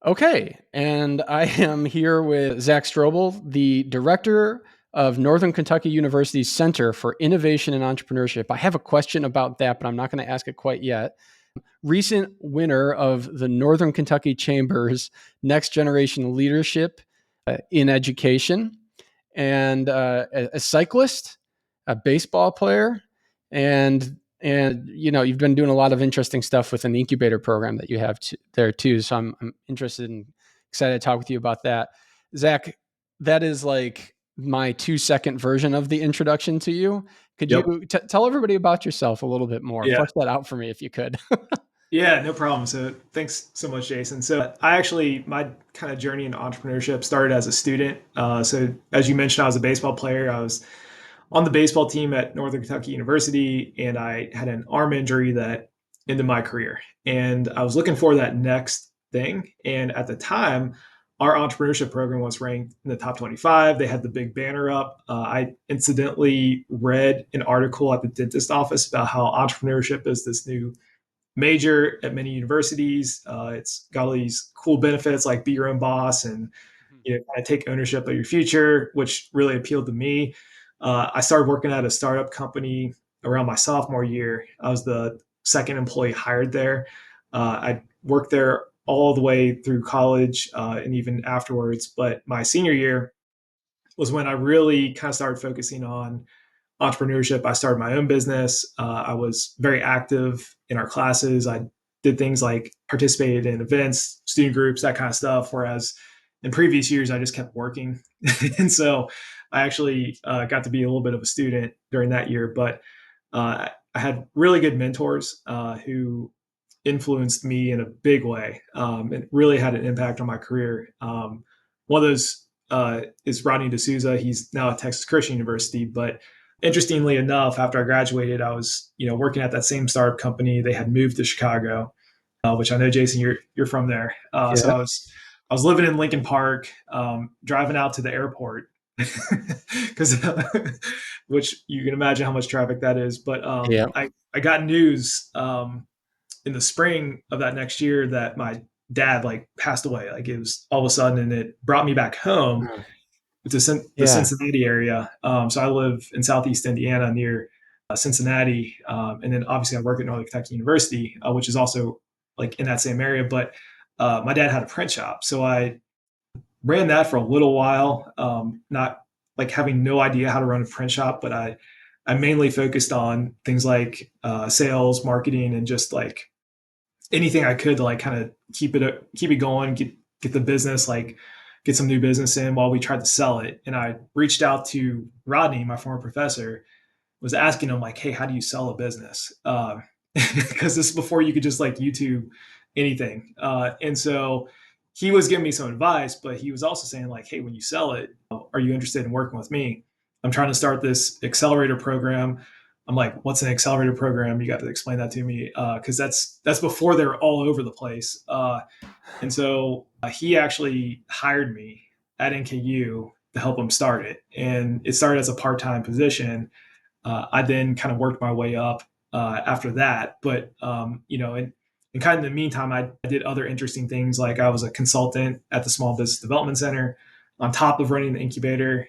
Okay, and I am here with Zac Strobl, the director of Northern Kentucky University's Center for Innovation and Entrepreneurship. I have a question about that, but I'm not going to ask it quite yet. Recent winner of the Northern Kentucky Chamber's Next Generation Leadership in Education, and a cyclist, a baseball player, and you've been doing a lot of interesting stuff with an incubator program that you have there too. So I'm interested and excited to talk with you about that. Zac, that is like my 2-second version of the introduction to you. Could Yep. you tell everybody about yourself a little bit more? Yeah. Flesh that out for me if you could. Yeah, no problem. So thanks so much, Jason. So my kind of journey into entrepreneurship started as a student. So as you mentioned, I was a baseball player. I was on the baseball team at Northern Kentucky University, and I had an arm injury that ended my career. And I was looking for that next thing. And at the time, our entrepreneurship program was ranked in the top 25. They had the big banner up. I incidentally read an article at the dentist office about how entrepreneurship is this new major at many universities. It's got all these cool benefits like be your own boss and kind of take ownership of your future, which really appealed to me. I started working at a startup company around my sophomore year. I was the second employee hired there. I worked there all the way through college and even afterwards. But my senior year was when I really kind of started focusing on entrepreneurship. I started my own business. I was very active in our classes. I did things like participated in events, student groups, that kind of stuff. Whereas in previous years, I just kept working. And so I actually got to be a little bit of a student during that year. But I had really good mentors who influenced me in a big way and really had an impact on my career. One of those is Rodney D'Souza. He's now at Texas Christian University. But interestingly enough, after I graduated, I was working at that same startup company. They had moved to Chicago, which I know, Jason, you're from there. So Yeah. I was living in Lincoln Park, driving out to the airport because which you can imagine how much traffic that is. But Yeah. I got news in the spring of that next year that my dad like passed away. Like it was all of a sudden, and it brought me back home to the Yeah. Cincinnati area. So I live in Southeast Indiana near Cincinnati, and then obviously I work at Northern Kentucky University, which is also like in that same area. But my dad had a print shop, so I ran that for a little while. Not like having no idea how to run a print shop, but I mainly focused on things like sales, marketing, and just like anything I could to like kind of keep it going, get the business like get some new business in while we tried to sell it. And I reached out to Rodney, my former professor, was asking him like, "Hey, how do you sell a business?" Because this is before you could just like YouTube anything. And so he was giving me some advice, but he was also saying like, "Hey, when you sell it, are you interested in working with me? I'm trying to start this accelerator program." I'm like, "What's an accelerator program? You got to explain that to me," because that's before they're all over the place. And so he actually hired me at NKU to help him start it, and it started as a part-time position. I then kind of worked my way up after that. But in kind of the meantime, I did other interesting things. Like I was a consultant at the Small Business Development Center. On top of running the incubator,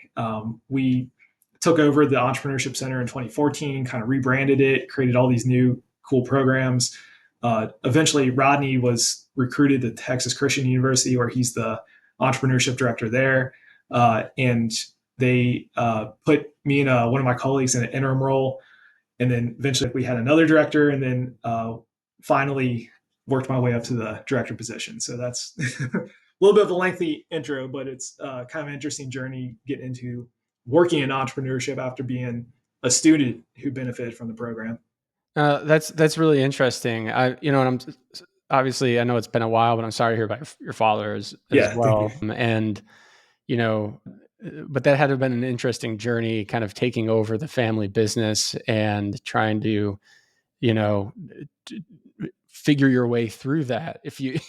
we took over the Entrepreneurship Center in 2014, kind of rebranded it, created all these new cool programs. Eventually, Rodney was recruited to Texas Christian University, where he's the entrepreneurship director there. And they put me and one of my colleagues in an interim role, and then eventually we had another director, and then finally worked my way up to the director position. So that's a little bit of a lengthy intro, but it's kind of an interesting journey getting into working in entrepreneurship after being a student who benefited from the program. That's really interesting. And I'm obviously I know it's been a while, but I'm sorry to hear about your father as Yeah, thank you. well. And you know, but that had to have been an interesting journey, kind of taking over the family business and trying to, you know, t- figure your way through that. If you,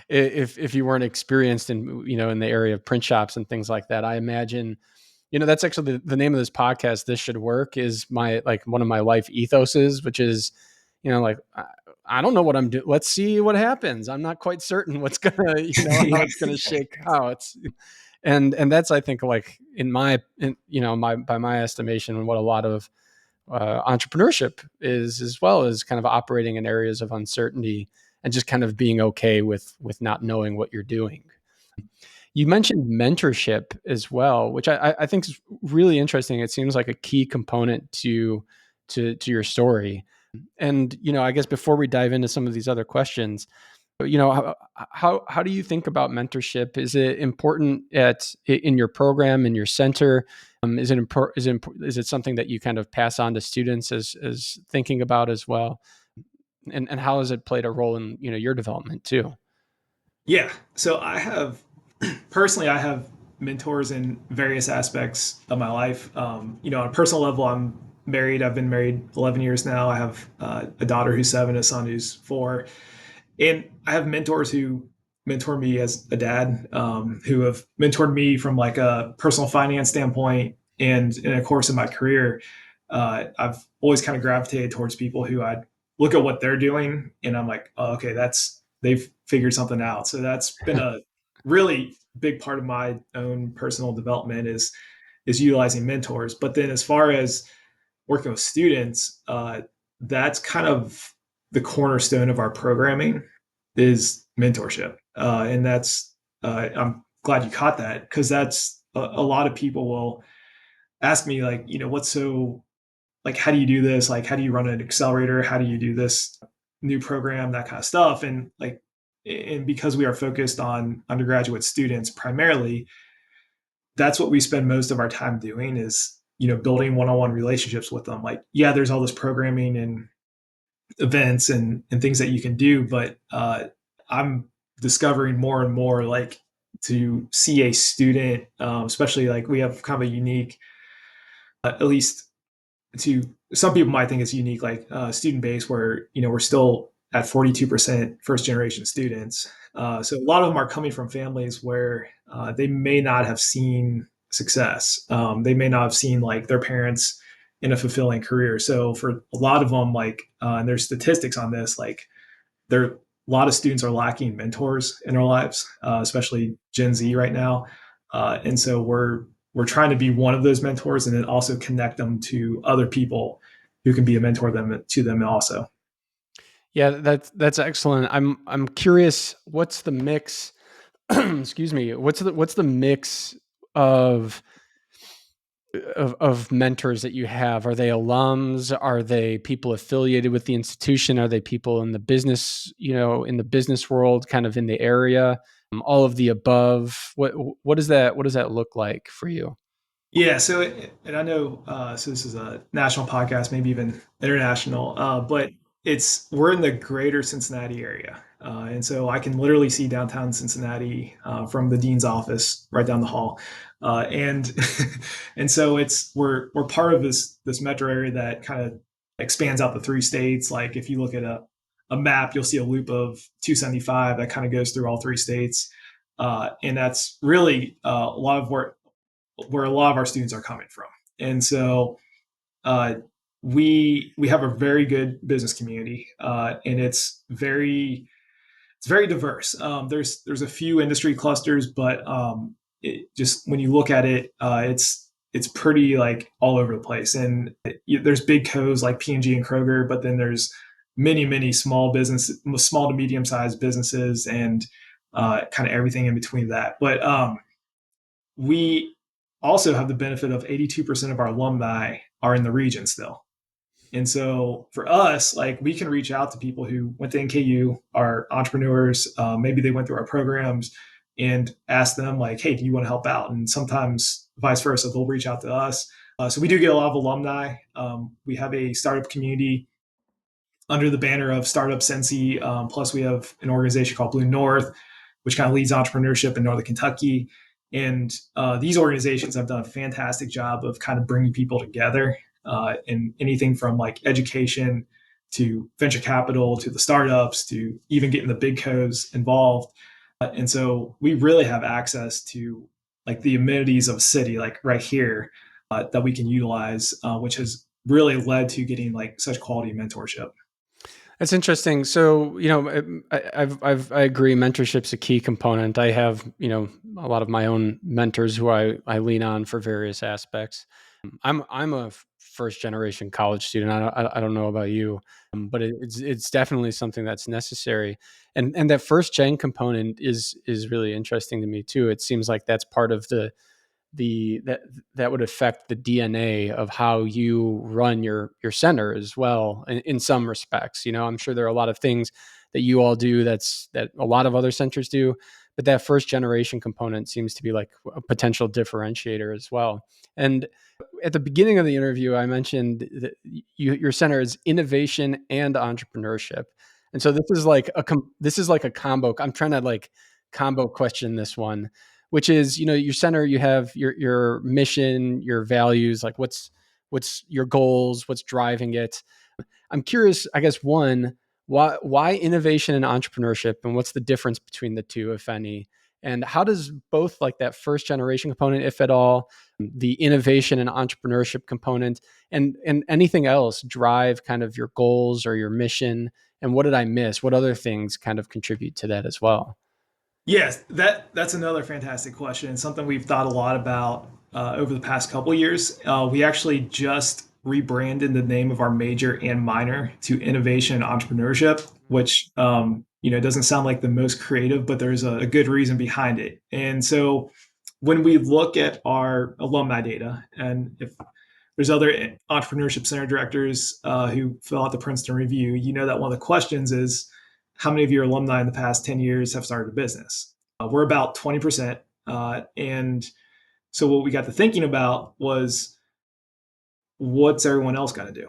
if you weren't experienced in the area of print shops and things like that, I imagine, that's actually the name of this podcast. This should work is my, like one of my life ethoses, which is, like I don't know what I'm doing. Let's see what happens. I'm not quite certain what's gonna, how Yeah. it's gonna shake out. And that's, I think, like my by my estimation, what a lot of entrepreneurship is, as well as kind of operating in areas of uncertainty and just kind of being okay with not knowing what you're doing. You mentioned mentorship as well, which I think is really interesting. It seems like a key component to your story. And I guess before we dive into some of these other questions, how do you think about mentorship? Is it important in your program, in your center? Is it something that you kind of pass on to students as thinking about as well? And how has it played a role in your development too? Yeah. So personally, I have mentors in various aspects of my life. On a personal level, I'm married. I've been married 11 years now. I have a daughter who's 7, a son who's 4. And I have mentors who mentor me as a dad, who have mentored me from like a personal finance standpoint. And in a course of my career, I've always kind of gravitated towards people who I look at what they're doing and I'm like, oh, okay, they've figured something out. So that's been a really big part of my own personal development is utilizing mentors. But then as far as working with students, that's kind of the cornerstone of our programming is mentorship. And I'm glad you caught that because that's a lot of people will ask me like, what's so like, how do you do this? Like, how do you run an accelerator? How do you do this new program, that kind of stuff? And because we are focused on undergraduate students primarily, that's what we spend most of our time doing is, building one-on-one relationships with them. Like, yeah, there's all this programming and events and things that you can do, but I'm discovering more and more like to see a student, especially like we have kind of a unique, at least to some people might think it's unique, like student base where we're still at 42% first generation students. So a lot of them are coming from families where they may not have seen success. They may not have seen like their parents in a fulfilling career. So for a lot of them, like and there's statistics on this, like there a lot of students are lacking mentors in their lives, especially Gen Z right now. And so we're trying to be one of those mentors and then also connect them to other people who can be a mentor to them also. Yeah, that's excellent. I'm curious, what's the mix? Excuse me. What's the mix of of mentors that you have? Are they alums? Are they people affiliated with the institution? Are they people in the business, in the business world, kind of in the area? All of the above. What does that look like for you? Yeah. And I know, so this is a national podcast, maybe even international, but we're in the greater Cincinnati area. And so I can literally see downtown Cincinnati from the dean's office right down the hall. And, and so we're part of this metro area that kind of expands out the 3 states. Like if you look at a map, you'll see a loop of 275 that kind of goes through all 3 states. And that's really a lot of where a lot of our students are coming from. And so uh, we have a very good business community, and it's very diverse. There's a few industry clusters, but just when you look at it, it's pretty like all over the place. And there's big co's like P&G and Kroger, but then there's many small to medium sized businesses, and kind of everything in between that. But we also have the benefit of 82% of our alumni are in the region still. And so for us, like we can reach out to people who went to NKU, are entrepreneurs, maybe they went through our programs and ask them like, hey, do you want to help out? And sometimes vice versa, they'll reach out to us. So we do get a lot of alumni. We have a startup community under the banner of Startup Sensi. Plus, we have an organization called Blue North, which kind of leads entrepreneurship in Northern Kentucky. And these organizations have done a fantastic job of kind of bringing people together in anything from like education to venture capital to the startups to even getting the big co's involved. And so we really have access to like the amenities of a city, like right here, that we can utilize, which has really led to getting like such quality mentorship. That's interesting. So, I agree. Mentorship's a key component. I have, a lot of my own mentors who I lean on for various aspects. I'm a first generation college student. I don't know about you, but it's definitely something that's necessary. And that first gen component is really interesting to me too. It seems like that's part of the that would affect the DNA of how you run your center as well in some respects. I'm sure there are a lot of things that you all do that a lot of other centers do, but that first generation component seems to be like a potential differentiator as well. And at the beginning of the interview, I mentioned that your center is innovation and entrepreneurship, and so this is like a combo. I'm trying to like combo question this one, which is, your center, you have your mission, your values, like what's your goals, what's driving it. I'm curious, I guess, one, why innovation and entrepreneurship, and what's the difference between the two, if any? And how does both like that first generation component, if at all, the innovation and entrepreneurship component, and anything else drive kind of your goals or your mission? And what did I miss? What other things kind of contribute to that as well? Yes, that's another fantastic question. Something we've thought a lot about over the past couple of years. We actually just rebranded the name of our major and minor to Innovation and Entrepreneurship, which doesn't sound like the most creative, but there's a good reason behind it. And so when we look at our alumni data, and if there's other entrepreneurship center directors who fill out the Princeton Review, you know that one of the questions is how many of your alumni in the past 10 years have started a business? We're about 20%. And so what we got to thinking about was what's everyone else got to do?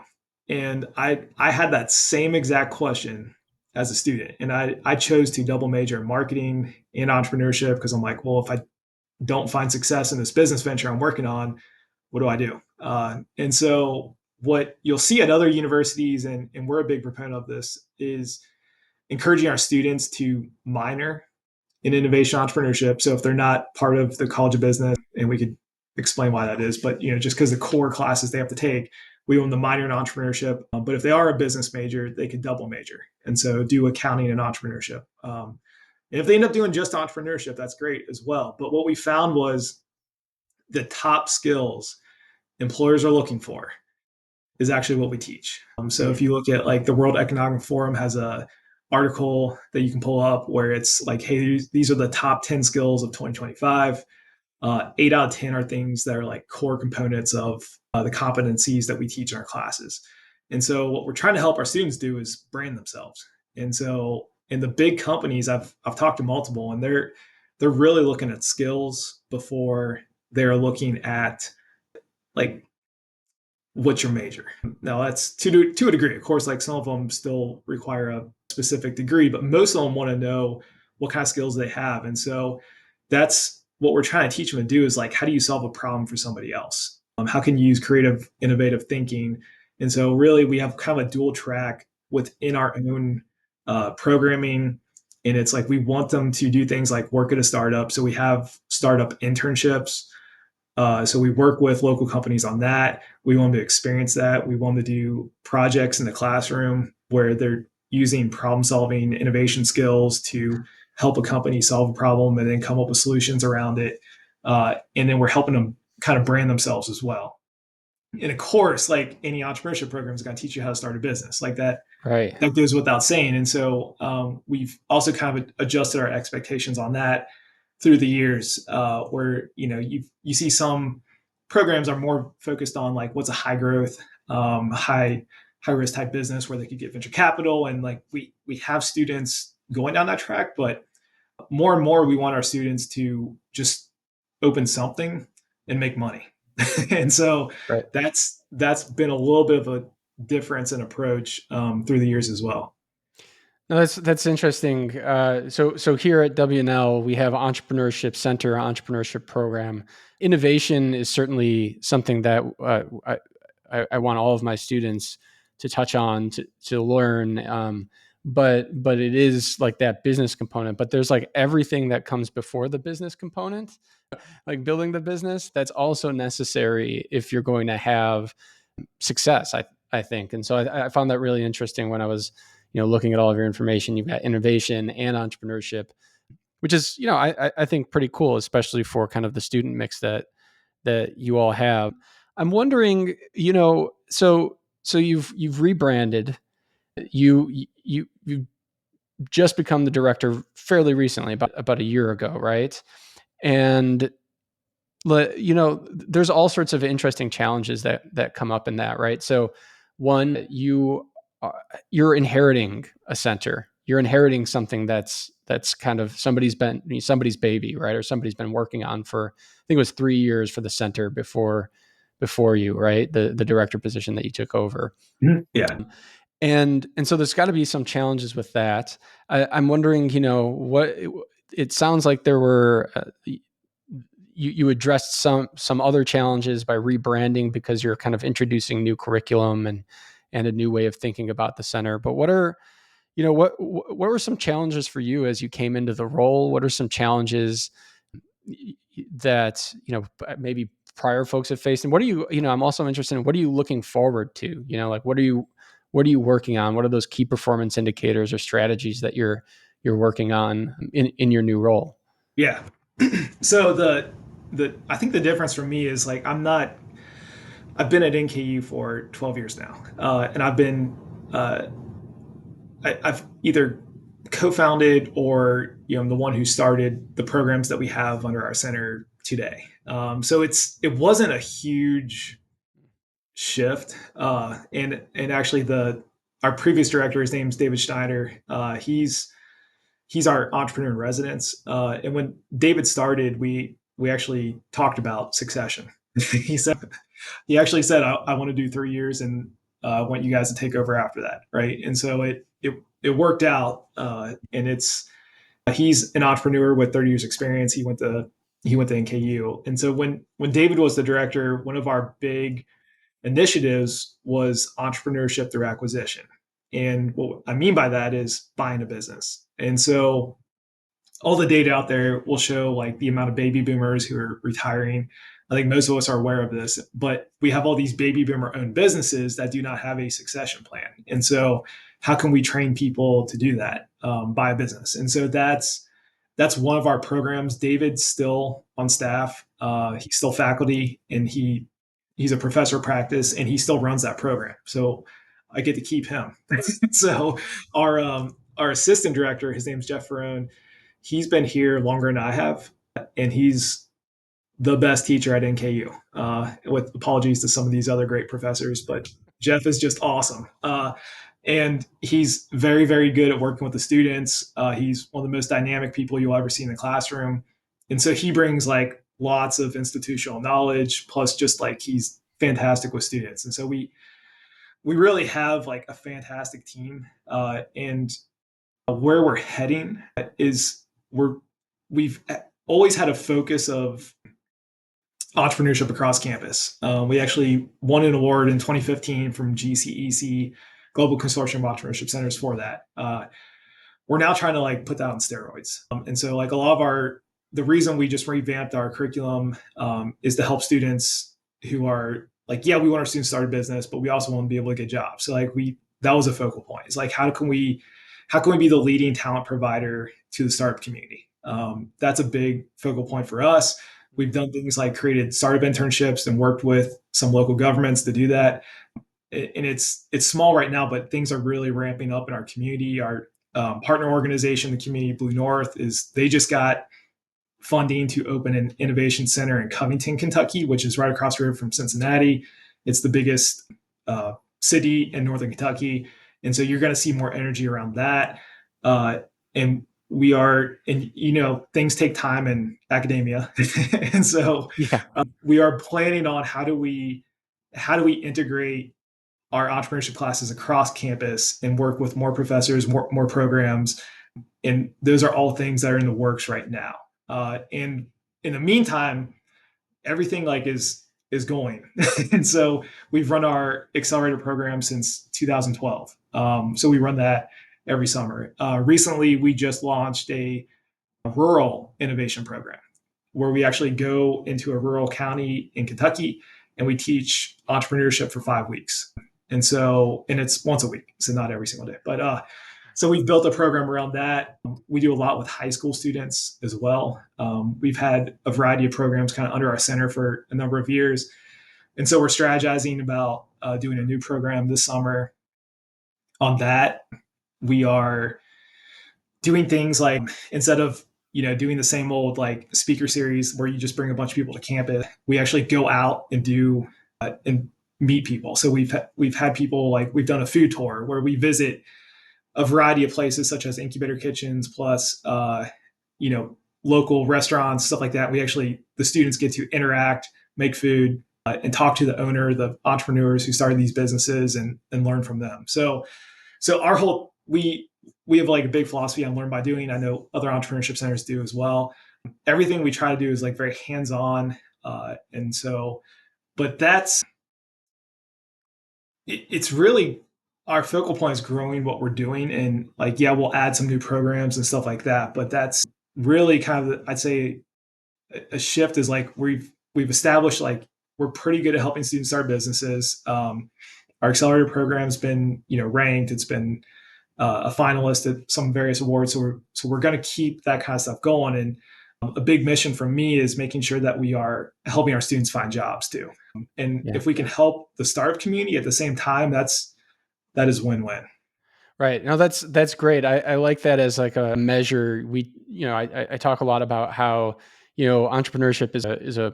And I had that same exact question as a student. And I chose to double major in marketing and entrepreneurship because I'm like, well, if I don't find success in this business venture I'm working on, what do I do? And so what you'll see at other universities, and we're a big proponent of this, is encouraging our students to minor in innovation entrepreneurship. So if they're not part of the College of Business, and we could explain why that is, but just because the core classes they have to take, we want them to minor in entrepreneurship. But if they are a business major, they could double major, and so do accounting and entrepreneurship. And if they end up doing just entrepreneurship, that's great as well. But what we found was the top skills employers are looking for is actually what we teach. So if you look at like the World Economic Forum has a article that you can pull up where it's like, hey, these are the top 10 skills of 2025. 8 out of 10 are things that are like core components of the competencies that we teach in our classes. And so what we're trying to help our students do is brand themselves. And so in the big companies, I've talked to multiple, and they're really looking at skills before they're looking at like what's your major. Now that's to a degree. Of course, like some of them still require a specific degree, but most of them want to know what kind of skills they have. And so that's what we're trying to teach them to do is like, how do you solve a problem for somebody else? How can you use creative, innovative thinking? And so really we have kind of a dual track within our own programming. And it's like, we want them to do things like work at a startup. So we have startup internships. So we work with local companies on that. We want them to experience that. We want them to do projects in the classroom where they're using problem solving innovation skills to help a company solve a problem and then come up with solutions around it. And then we're helping them kind of brand themselves as well. And of course, like any entrepreneurship program is going to teach you how to start a business like that. Right. That goes without saying. And so we've also kind of adjusted our expectations on that through the years, where you see some programs are more focused on like what's a high growth, high risk type business where they could get venture capital, and like we have students going down that track, but more and more we want our students to just open something and make money. And so Right. that's been a little bit of a difference in approach through the years as well. No, that's interesting. So here at WNL, we have entrepreneurship center, entrepreneurship program. Innovation is certainly something that I want all of my students to touch on to learn. But it is like that business component. But there's like everything that comes before the business component, like building the business. That's also necessary if you're going to have success. I think, and so I found that really interesting when I was looking at all of your information, you've got innovation and entrepreneurship, which is, I think pretty cool, especially for kind of the student mix that you all have. I'm wondering, so you've rebranded, you've just become the director fairly recently, about a year ago, right? And there's all sorts of interesting challenges that come up in that, right? So one, you're inheriting a center. You're inheriting something that's kind of somebody's baby, right? Or somebody's been working on for, I think it was 3 years for the center before you, right? The director position that you took over. Yeah. And so there's got to be some challenges with that. I'm wondering, what it sounds like there were. You addressed some other challenges by rebranding because you're kind of introducing new curriculum and a new way of thinking about the center. But what were some challenges for you as you came into the role? What are some challenges that maybe prior folks have faced, and what are I'm also interested in, what are you looking forward to? Like what are you working on? What are those key performance indicators or strategies that you're working on in your new role? Yeah. So I think the difference for me is like I've been at NKU for 12 years now, and I've either co-founded or I'm the one who started the programs that we have under our center today. So it wasn't a huge shift, and actually our previous director, his name's David Schneider. He's our entrepreneur in residence. And when David started, we actually talked about succession. he said he actually said, I want to do 3 years, and I want you guys to take over after that, right? And so it worked out, and he's an entrepreneur with 30 years experience. He went to NKU, and so when David was the director, one of our big initiatives was entrepreneurship through acquisition. And what I mean by that is buying a business. And so all the data out there will show like the amount of baby boomers who are retiring. I think most of us are aware of this, but we have all these baby boomer owned businesses that do not have a succession plan. And so how can we train people to do that? Buy a business. And so that's one of our programs. David's still on staff. He's still faculty, and he's a professor of practice, and he still runs that program. So I get to keep him. So our assistant director, his name's Jeff Ferrone. He's been here longer than I have, and he's the best teacher at NKU. With apologies to some of these other great professors, but Jeff is just awesome. And he's very, very good at working with the students. He's one of the most dynamic people you'll ever see in the classroom. And so he brings like lots of institutional knowledge, plus just like he's fantastic with students. And so we really have like a fantastic team. And where we're heading is we've always had a focus of entrepreneurship across campus. We actually won an award in 2015 from GCEC, Global Consortium of Entrepreneurship Centers, for that. We're now trying to like put that on steroids. And so like a lot of the reason we just revamped our curriculum is to help students who are like, yeah, we want our students to start a business, but we also want to be able to get jobs. So like that was a focal point. It's like, how can we be the leading talent provider to the startup community? That's a big focal point for us. We've done things like created startup internships and worked with some local governments to do that. And it's small right now, but things are really ramping up in our community. Our partner organization, the Community Blue North, they just got funding to open an innovation center in Covington, Kentucky, which is right across the river from Cincinnati. It's the biggest city in northern Kentucky. And so you're going to see more energy around that. And things take time in academia. And so Yeah. we are planning on how do we integrate our entrepreneurship classes across campus and work with more professors, more programs. And those are all things that are in the works right now. And in the meantime, everything like is going. And so we've run our accelerator program since 2012. So we run that every summer. Recently, we just launched a rural innovation program where we actually go into a rural county in Kentucky and we teach entrepreneurship for 5 weeks. And it's once a week, so not every single day. But so we've built a program around that. We do a lot with high school students as well. We've had a variety of programs kind of under our center for a number of years. And so we're strategizing about doing a new program this summer on that. We are doing things like, instead of doing the same old like speaker series where you just bring a bunch of people to campus, we actually go out and do and meet people. So we've had people, like, we've done a food tour where we visit a variety of places such as incubator kitchens plus local restaurants, stuff like that. The students get to interact, make food, and talk to the owner, the entrepreneurs who started these businesses, and learn from them. So our whole we have like a big philosophy on learn by doing. I know other entrepreneurship centers do as well. Everything we try to do is like very hands-on. And so, but it's really, our focal point is growing what we're doing. And like, yeah, we'll add some new programs and stuff like that. But that's really kind of, I'd say, a shift is like, we've established like we're pretty good at helping students start businesses. Our accelerator program's been ranked. It's been a finalist at some various awards. So we're going to keep that kind of stuff going. And a big mission for me is making sure that we are helping our students find jobs too. And Yeah. if we can help the startup community at the same time, that is win-win. Right. No, that's great. I like that as like a measure. I talk a lot about how, entrepreneurship is a,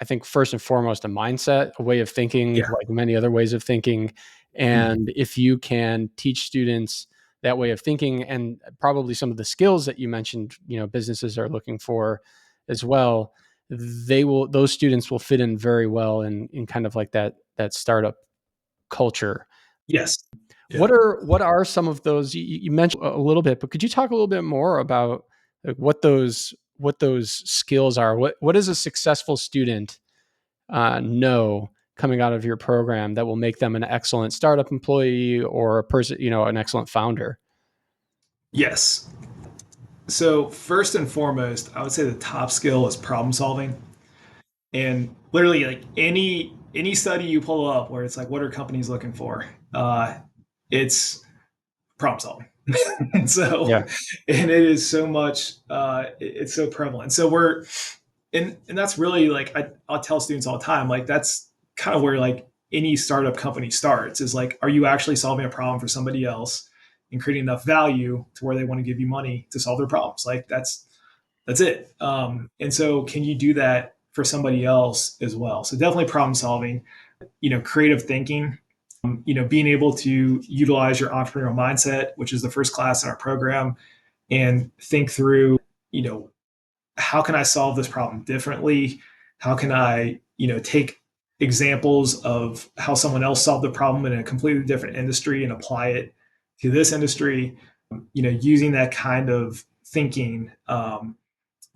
I think first and foremost, a mindset, a way of thinking, Yeah. like many other ways of thinking. Mhm. And if you can teach students that way of thinking, and probably some of the skills that you mentioned, businesses are looking for as well, those students will fit in very well in kind of like that startup culture. Yes. Yeah. What are some of those you mentioned a little bit, but could you talk a little bit more about like, what those skills are? What does a successful student know coming out of your program that will make them an excellent startup employee or a person, an excellent founder? Yes. So first and foremost, I would say the top skill is problem solving. And literally, like any study you pull up where it's like, what are companies looking for? It's problem solving. And so, Yeah. and it is so much, it's so prevalent. So and that's really like, I'll tell students all the time, like, that's kind of where like any startup company starts, is like, are you actually solving a problem for somebody else and creating enough value to where they want to give you money to solve their problems? Like, that's it. And so can you do that for somebody else as well? So definitely problem solving, creative thinking, being able to utilize your entrepreneurial mindset, which is the first class in our program, and think through, you know, how can I solve this problem differently? How can I, take examples of how someone else solved the problem in a completely different industry and apply it to this industry? Using that kind of thinking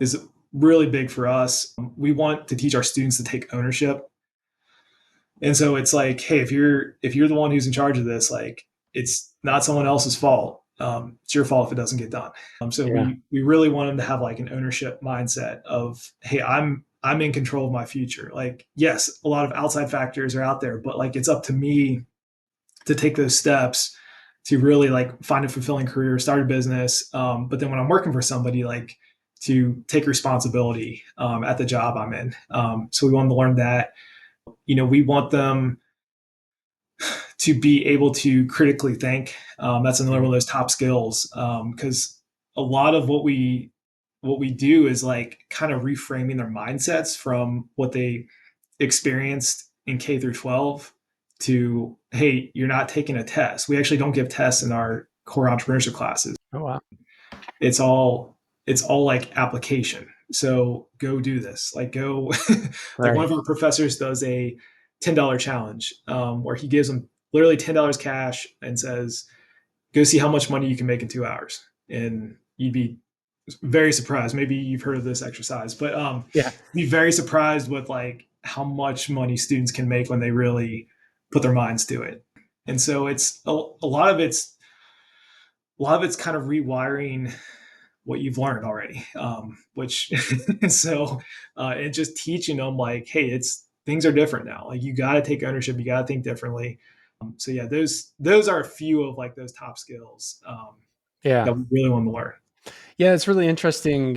is really big for us. We want to teach our students to take ownership. And so it's like, hey, if you're the one who's in charge of this, like, it's not someone else's fault. It's your fault if it doesn't get done. So Yeah. we really want them to have like an ownership mindset of, hey, I'm in control of my future. Like, yes, a lot of outside factors are out there, but like, it's up to me to take those steps to really like find a fulfilling career, start a business. But then when I'm working for somebody, like, to take responsibility at the job I'm in. So we want them to learn that. We want them to be able to critically think. That's another one of those top skills, because a lot of what we do is like kind of reframing their mindsets from what they experienced in K through 12 to, hey, you're not taking a test. We actually don't give tests in our core entrepreneurship classes. Oh, wow. It's all like application. So go do this. Like, go, like, one Right. of our professors does a $10 challenge, where he gives them literally $10 cash and says, go see how much money you can make in 2 hours. And you'd be very surprised. Maybe you've heard of this exercise, but Yeah. be very surprised with like how much money students can make when they really put their minds to it. And so it's a lot of it's kind of rewiring what you've learned already, which so and just teaching them like, hey, it's things are different now. Like, you got to take ownership, you got to think differently. So yeah, those are a few of like those top skills Yeah. that we really want to learn. Yeah, it's really interesting.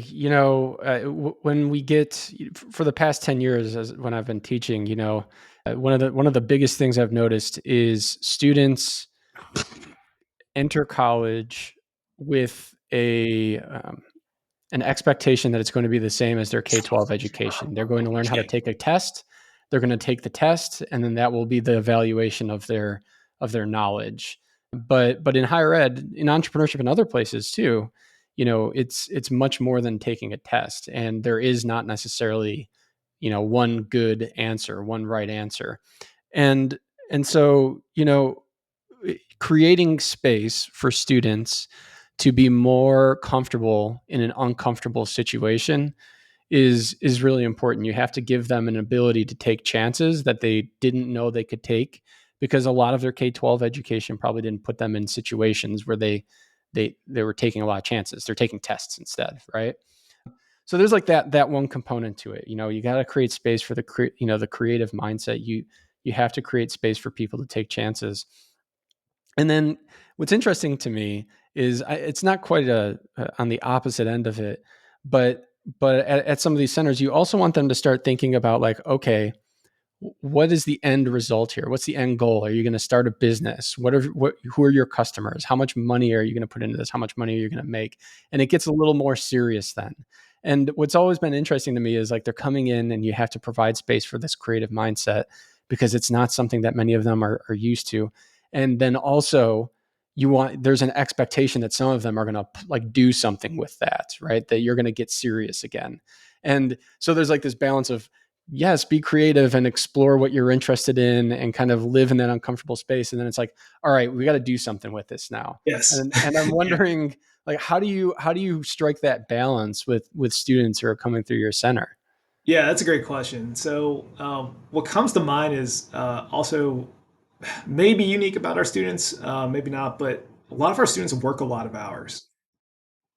When we get for the past 10 years, as when I've been teaching, one of the biggest things I've noticed is students enter college with an expectation that it's going to be the same as their K-12 education. They're going to learn how to take a test. They're going to take the test, and then that will be the evaluation of their knowledge. But in higher ed, in entrepreneurship, and other places too, it's much more than taking a test, and there is not necessarily one good answer, one right answer, and and so creating space for students to be more comfortable in an uncomfortable situation is really important. You have to give them an ability to take chances that they didn't know they could take, because a lot of their K-12 education probably didn't put them in situations where they were taking a lot of chances. They're taking tests instead, right? So there's like that one component to it. You got to create space for the creative mindset. You have to create space for people to take chances. And then what's interesting to me is it's not quite on the opposite end of it, but at some of these centers, you also want them to start thinking about like, okay, what is the end result here? What's the end goal? Are you going to start a business? Who are your customers? How much money are you going to put into this? How much money are you going to make? And it gets a little more serious then. And what's always been interesting to me is like they're coming in and you have to provide space for this creative mindset, because it's not something that many of them are used to. And then also there's an expectation that some of them are going to like do something with that, right? That you're going to get serious again. And so there's like this balance of, yes, be creative and explore what you're interested in and kind of live in that uncomfortable space. And then it's like, all right, we got to do something with this now. Yes. And I'm Yeah. wondering, like, how do you strike that balance with students who are coming through your center? Yeah, that's a great question. So, what comes to mind is also maybe unique about our students, maybe not, but a lot of our students work a lot of hours,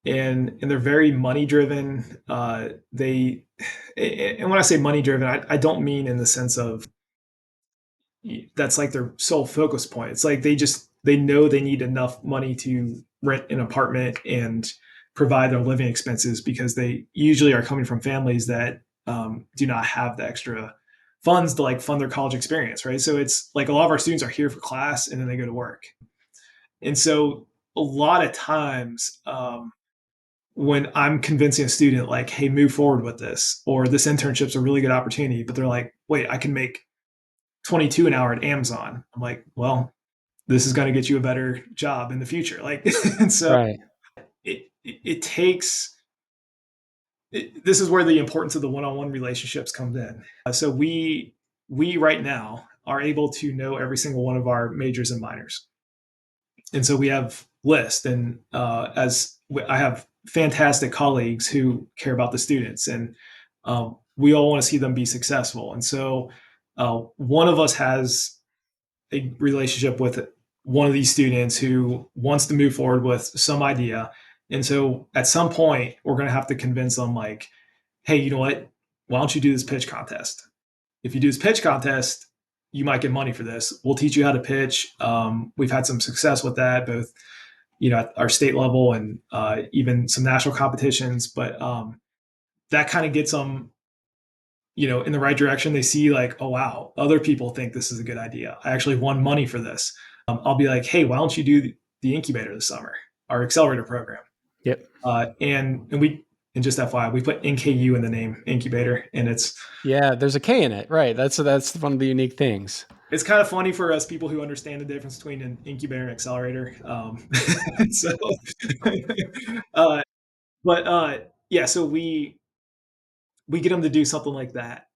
and they're very money driven. And when I say money driven, I don't mean in the sense of that's like their sole focus point. It's like they know they need enough money to rent an apartment and provide their living expenses, because they usually are coming from families that do not have the extra funds to like fund their college experience, right? So it's like a lot of our students are here for class and then they go to work, and so a lot of times when I'm convincing a student like, "Hey, move forward with this," or "This internship's a really good opportunity," but they're like, "Wait, I can make 22 an hour at Amazon." I'm like, "Well, this is going to get you a better job in the future." Like, and so Right. it takes. This is where the importance of the one-on-one relationships comes in. So we right now are able to know every single one of our majors and minors, and so we have lists. And as I have fantastic colleagues who care about the students, and we all want to see them be successful. And so one of us has a relationship with one of these students who wants to move forward with some idea. And so at some point, we're going to have to convince them, like, hey, you know what? Why don't you do this pitch contest? If you do this pitch contest, you might get money for this. We'll teach you how to pitch. We've had some success with that, both at our state level and even some national competitions. But that kind of gets them in the right direction. They see like, oh wow, other people think this is a good idea. I actually won money for this. I'll be like, hey, why don't you do the incubator this summer, our accelerator program? Yep. And just FYI, we put NKU in the name incubator, and Yeah, there's a K in it. Right. That's one of the unique things. it's kind of funny for us people who understand the difference between an incubator and accelerator. So, uh, but yeah, so we get them to do something like that.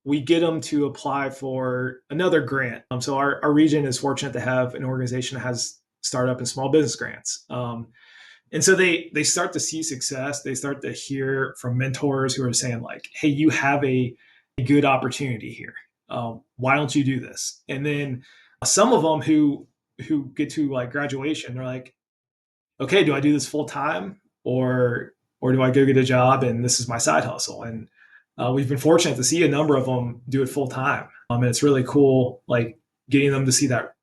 We get them to apply for another grant. So our region is fortunate to have an organization that has startup and small business grants. And so they start to see success. They start to hear from mentors who are saying like, "Hey, you have a good opportunity here. Why don't you do this?" And then some of them who get to like graduation, they're like, "Okay, do I do this full time, or do I go get a job and this is my side hustle?" And we've been fortunate to see a number of them do it full time, and it's really cool, like getting them to see that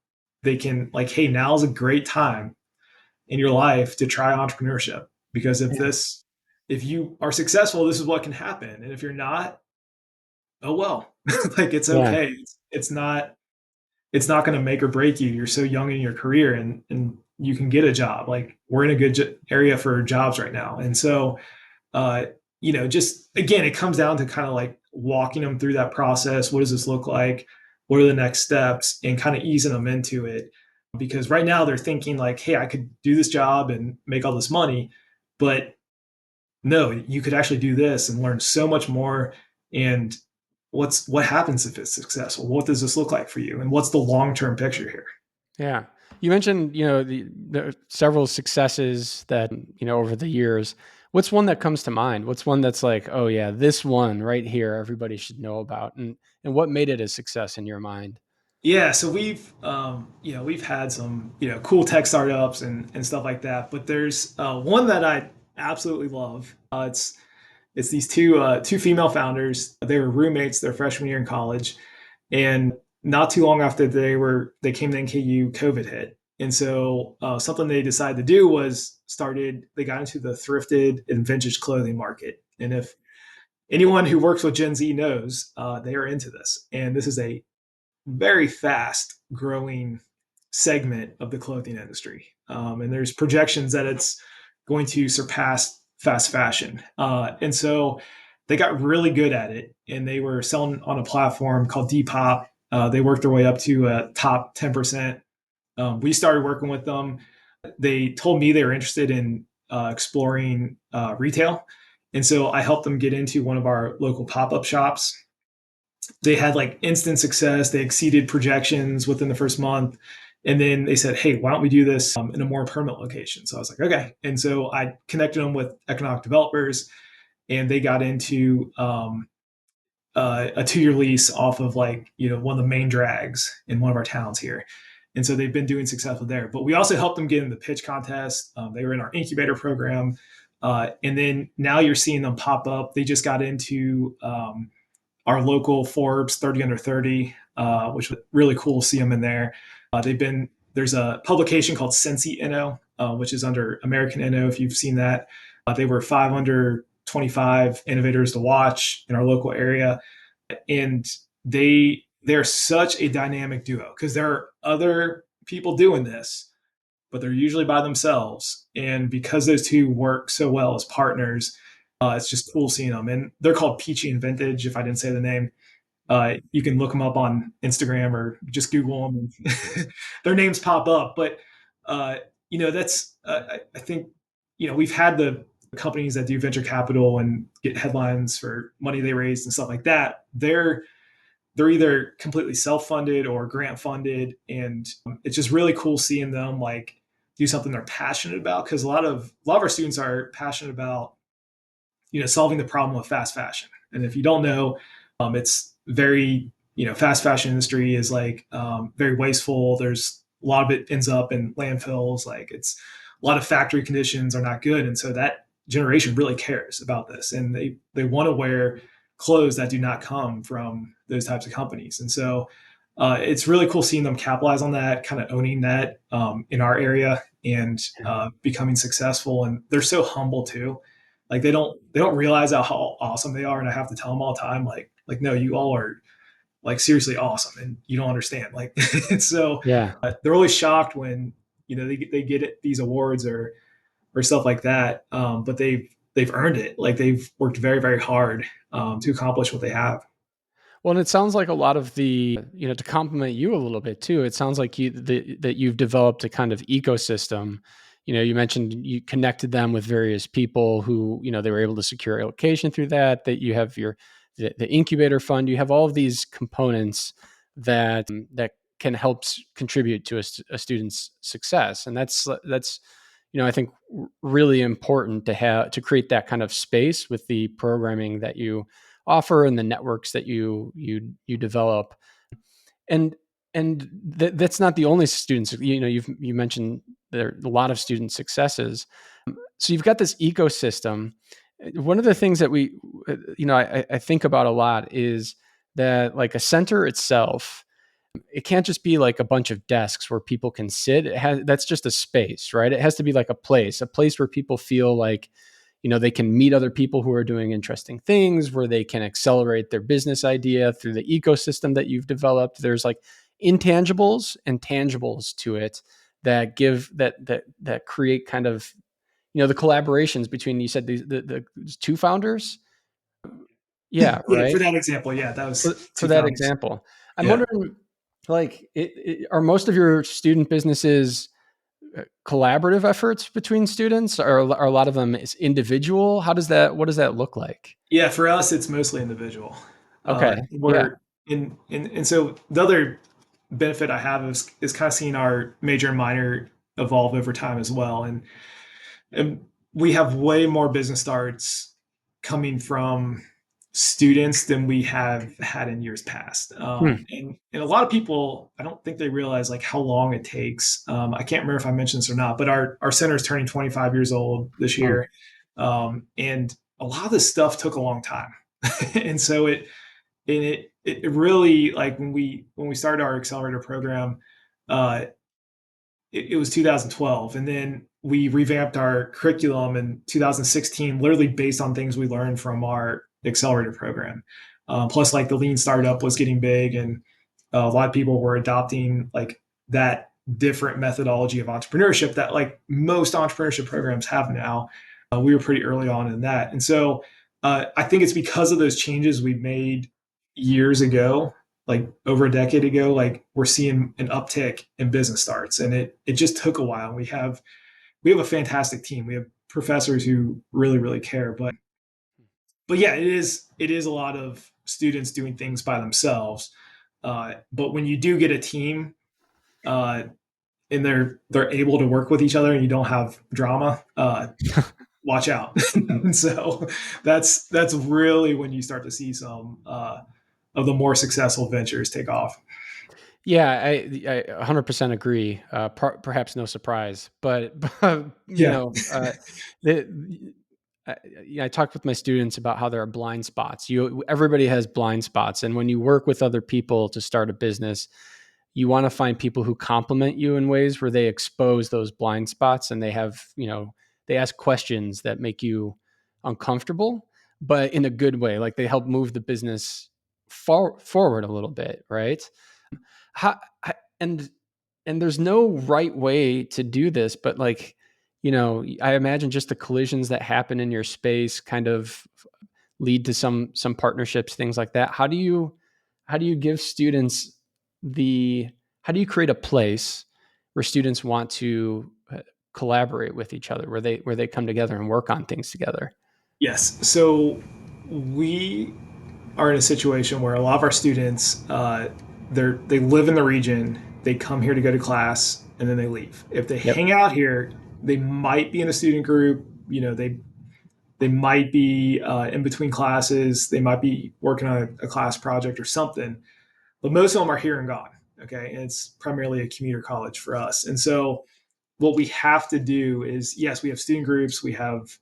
they can like, hey, now's a great time in your life to try entrepreneurship, because Yeah. if you are successful, this is what can happen, and if you're not, oh well. Like, it's Yeah. okay. It's not going to make or break you. You're so young in your career, and you can get a job. Like, we're in a good area for jobs right now. And so, uh, just again, it comes down to kind of like walking them through that process. What does this look like? What are the next steps? And kind of easing them into it. Because right now they're thinking like, hey, I could do this job and make all this money. But no, you could actually do this and learn so much more. And what happens if it's successful? What does this look like for you? And what's the long-term picture here? Yeah. You mentioned, the several successes that, over the years. What's one that comes to mind? What's one that's like, oh yeah, this one right here, everybody should know about, and what made it a success in your mind? Yeah, so we've had some, cool tech startups and stuff like that. But there's one that I absolutely love. It's these two female founders. They were roommates their freshman year in college, and not too long after they came to NKU, COVID hit, and so something they decided to do was they got into the thrifted and vintage clothing market. And if anyone who works with Gen Z knows, they are into this, and this is a very fast growing segment of the clothing industry. And there's projections that it's going to surpass fast fashion. And so they got really good at it, and they were selling on a platform called Depop. They worked their way up to a top 10%. We started working with them. They told me they were interested in exploring retail. And so I helped them get into one of our local pop up shops. They had like instant success. They exceeded projections within the first month. And then they said, hey, why don't we do this in a more permanent location? So I was like, okay. And so I connected them with economic developers, and they got into a 2-year lease off of like, one of the main drags in one of our towns here. And so they've been doing successful there. But we also helped them get in the pitch contest. They were in our incubator program. And then now you're seeing them pop up. They just got into our local Forbes 30 under 30, which was really cool to see them in there. There's a publication called Sensi Inno, which is under American Inno, if you've seen that. They were 5 under 25 innovators to watch in our local area. And they're such a dynamic duo, because there are other people doing this, but they're usually by themselves. And because those two work so well as partners, it's just cool seeing them. And they're called Peachy and Vintage, if I didn't say the name. You can look them up on Instagram or just Google them, and their names pop up. But that's I think we've had the companies that do venture capital and get headlines for money they raised and stuff like that. They're either completely self-funded or grant funded, and it's just really cool seeing them like do something they're passionate about, because a lot of our students are passionate about solving the problem of fast fashion. And if you don't know, it's very fast fashion industry is like very wasteful. There's a lot of it ends up in landfills. Like, it's a lot of factory conditions are not good, and so that generation really cares about this, and they want to wear clothes that do not come from those types of companies. And so it's really cool seeing them capitalize on that, kind of owning that in our area, and becoming successful. And they're so humble too. Like, they don't realize how awesome they are, and I have to tell them all the time, like no, you all are like seriously awesome, and you don't understand. Like, so Yeah. they're always shocked when they get these awards or stuff like that. But they've earned it. Like, they've worked very very hard to accomplish what they have. Well, and it sounds like a lot of to compliment you a little bit too, it sounds like that you've developed a kind of ecosystem. You mentioned you connected them with various people who, they were able to secure a location through that you have the incubator fund, you have all of these components that can help contribute to a student's success. And that's, I think really important to create that kind of space with the programming that you offer and the networks that you develop. And that's not the only students. You mentioned there are a lot of student successes. So you've got this ecosystem. One of the things that I think about a lot is that, like, a center itself, It can't just be like a bunch of desks where people can sit. That's just a space, right? It has to be like a place where people feel like, they can meet other people who are doing interesting things, where they can accelerate their business idea through the ecosystem that you've developed. There's like intangibles and tangibles to it that give that create kind of, the collaborations between, you said the two founders. Yeah, Yeah, right. for that example, yeah, that For, was for two that founders. example, I'm Yeah. wondering, like, are most of your student businesses collaborative efforts between students, or are a lot of them is individual? What does that look like? Yeah, for us, it's mostly individual. Okay. Yeah. We're and so the other benefit I have is kind of seeing our major and minor evolve over time as well. And we have way more business starts coming from students than we have had in years past. Hmm. And a lot of people, I don't think they realize like how long it takes. I can't remember if I mentioned this or not, but our center is turning 25 years old this Hmm. year. And a lot of this stuff took a long time. And so it really, like when we started our accelerator program, uh, it was 2012, and then we revamped our curriculum in 2016, literally based on things we learned from our accelerator program. Plus, like the lean startup was getting big, and a lot of people were adopting like that different methodology of entrepreneurship that like most entrepreneurship programs have now. We were pretty early on in that, and so I think it's because of those changes we made years ago, like over a decade ago. Like we're seeing an uptick in business starts, and it just took a while. We have a fantastic team. We have professors who really care, but yeah, it is a lot of students doing things by themselves. But when you do get a team, uh, and they're able to work with each other, and you don't have drama, watch out. And so that's really when you start to see some of the more successful ventures take off. Yeah, I 100% agree. Perhaps no surprise, but, Yeah. the, I talked with my students about how there are blind spots. Everybody has blind spots, and when you work with other people to start a business, you want to find people who complement you in ways where they expose those blind spots, and they ask questions that make you uncomfortable, but in a good way. Like they help move the business forward a little bit, right? How, and there's no right way to do this, but like, I imagine just the collisions that happen in your space kind of lead to some partnerships, things like that. How do you give students the how do you create a place where students want to collaborate with each other, where they come together and work on things together? Yes. So we are in a situation where a lot of our students, they live in the region, they come here to go to class, and then they leave. If they Yep. hang out here, they might be in a student group. They might be in between classes. They might be working on a class project or something. But most of them are here and gone. Okay, and it's primarily a commuter college for us. And so what we have to do is, yes, we have student groups. We have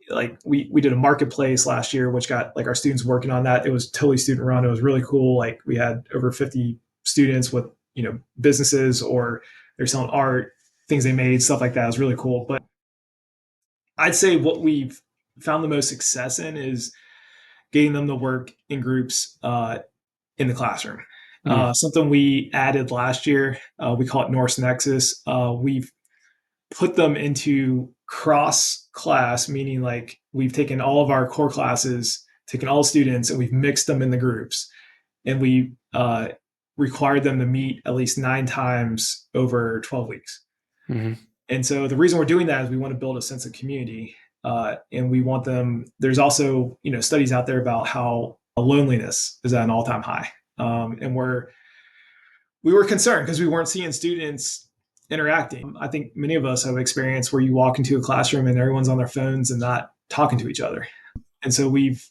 like we did a marketplace last year, which got like our students working on that. It was totally student run. It was really cool. Like we had over 50 students with businesses, or they're selling art, things they made, stuff like that. It was really cool. But I'd say what we've found the most success in is getting them to work in groups in the classroom. Mm. Something we added last year, we call it Norse Nexus. We've put them into cross class, meaning like we've taken all of our core classes, taken all students, and we've mixed them in the groups. And we required them to meet at least 9 times over 12 weeks. Hmm. And so the reason we're doing that is we want to build a sense of community. And we want them, there's also, studies out there about how loneliness is at an all-time high. And we were concerned because we weren't seeing students interacting. I think many of us have experienced where you walk into a classroom and everyone's on their phones and not talking to each other. And so we've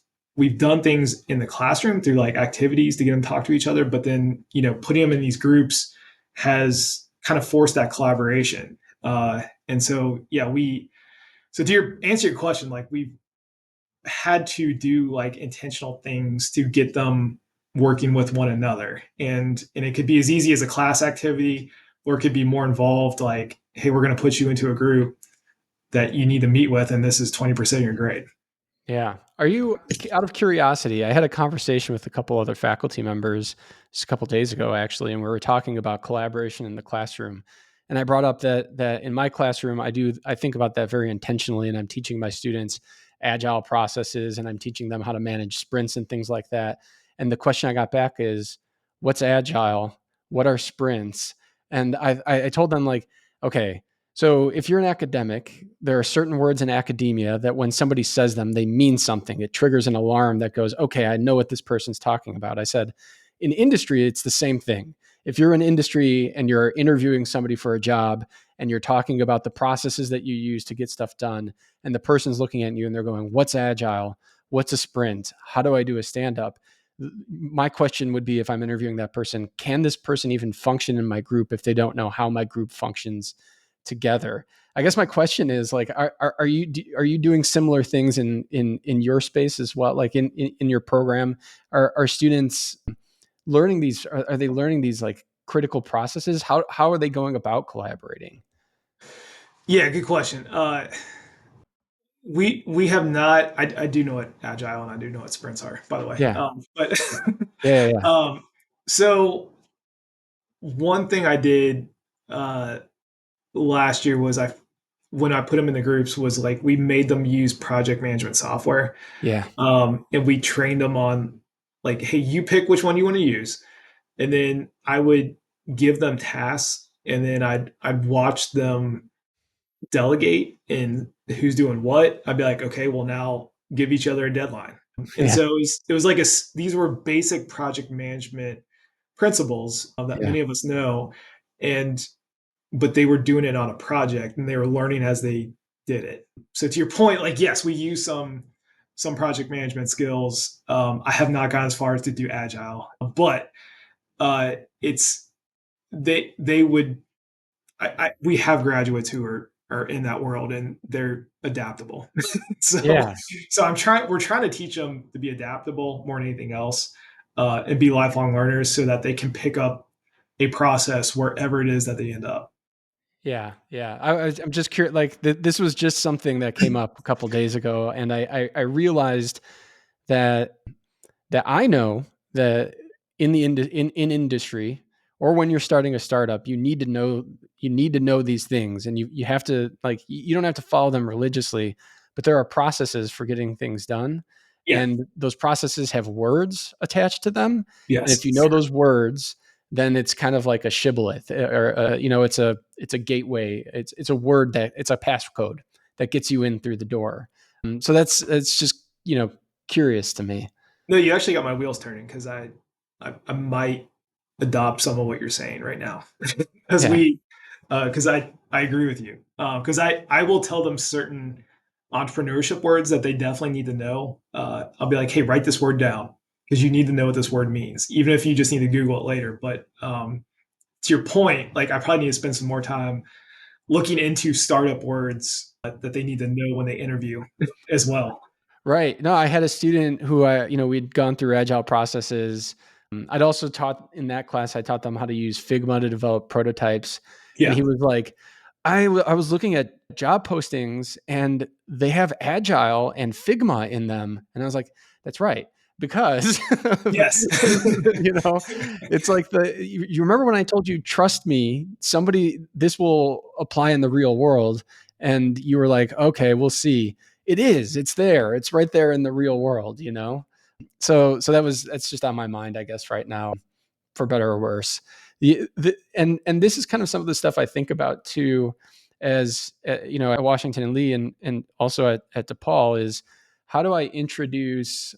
done things in the classroom through like activities to get them to talk to each other, but then putting them in these groups has kind of forced that collaboration. And so yeah, to answer your question, like we've had to do like intentional things to get them working with one another. And it could be as easy as a class activity, or it could be more involved, like, hey, we're going to put you into a group that you need to meet with, and this is 20% of your grade. Yeah. Are you, out of curiosity, I had a conversation with a couple other faculty members just a couple days ago, actually, and we were talking about collaboration in the classroom. And I brought up that in my classroom, I think about that very intentionally, and I'm teaching my students agile processes, and I'm teaching them how to manage sprints and things like that. And the question I got back is, what's agile? What are sprints? And I told them, like, okay, so if you're an academic, there are certain words in academia that when somebody says them, they mean something. It triggers an alarm that goes, okay, I know what this person's talking about. I said, in industry, it's the same thing. If you're in industry and you're interviewing somebody for a job and you're talking about the processes that you use to get stuff done, and the person's looking at you and they're going, what's agile? What's a sprint? How do I do a stand up? My question would be, if I'm interviewing that person, can this person even function in my group if they don't know how my group functions together? I guess my question is, like, are you doing similar things in your space as well? Like in your program, are students learning these? Are they learning these like critical processes? How are they going about collaborating? Yeah, good question. We have not. I do know what agile and I do know what sprints are, by the way. Yeah, But yeah. um, so one thing I did uh, last year was when I put them in the groups was like we made them use project management software, Yeah, and we trained them on like, hey, you pick which one you want to use, and then I would give them tasks, and then I'd watch them delegate and who's doing what. I'd be like, okay, well now give each other a deadline. And yeah, so it was like these were basic project management principles that yeah, many of us know, and but they were doing it on a project and they were learning as they did it. So to your point, like, yes, we use some project management skills. I have not gone as far as to do agile, but it's they would we have graduates who are in that world and they're adaptable. so yeah, so we're trying to teach them to be adaptable more than anything else, and be lifelong learners so that they can pick up a process wherever it is that they end up. yeah. I'm just curious. Like this was just something that came up a couple days ago, and I realized that I know that in industry, or when you're starting a startup, you need to know these things, and you have to, like, you don't have to follow them religiously, but there are processes for getting things done, Yeah. and those processes have words attached to them, and if Yes. you know those words, then it's kind of like a shibboleth, or it's a gateway. It's a word that it's a passcode that gets you in through the door. So that's just curious to me. No, you actually got my wheels turning because I might adopt some of what you're saying right now, because Yeah. I agree with you, because I will tell them certain entrepreneurship words that they definitely need to know. I'll be like, hey, write this word down because you need to know what this word means, even if you just need to Google it later. But to your point, like, I probably need to spend some more time looking into startup words that they need to know when they interview as well. Right. No, I had a student who we'd gone through agile processes. I'd also taught in that class, I taught them how to use Figma to develop prototypes. And Yeah. he was like, I was looking at job postings and they have agile and Figma in them. And I was like, that's right. Because, Yes. you know, it's like you remember when I told you, trust me, this will apply in the real world. And you were like, okay, we'll see. It's there, it's right there in the real world. So that's just on my mind, I guess, right now, for better or worse. And this is kind of some of the stuff I think about too, as at Washington and Lee, and also at DePaul, is how do I introduce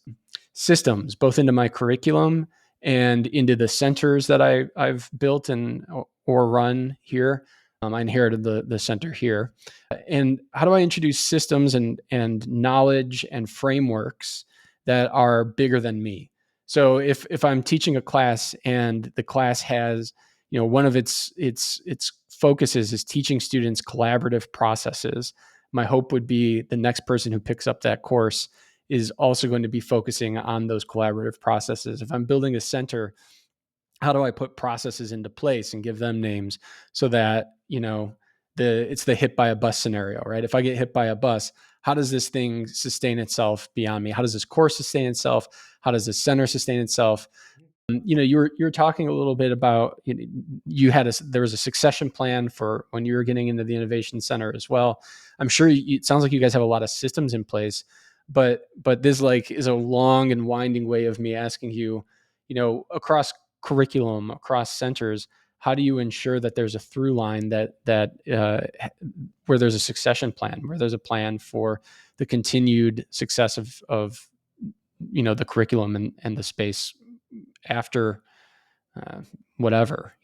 systems both into my curriculum and into the centers that I've built and or run here. I inherited the center here, and how do I introduce systems and knowledge and frameworks that are bigger than me? So if I'm teaching a class and the class has, one of its focuses is teaching students collaborative processes, my hope would be the next person who picks up that course is also going to be focusing on those collaborative processes. If I'm building a center, how do I put processes into place and give them names so that, it's the hit by a bus scenario, right? If I get hit by a bus, how does this thing sustain itself beyond me? How does this course sustain itself? How does this center sustain itself? You were talking a little bit about, there was a succession plan for when you were getting into the innovation center as well. I'm sure it sounds like you guys have a lot of systems in place, but this is a long and winding way of me asking you, across curriculum, across centers, how do you ensure that there's a through line where there's a succession plan, where there's a plan for the continued success of the curriculum and the space after whatever.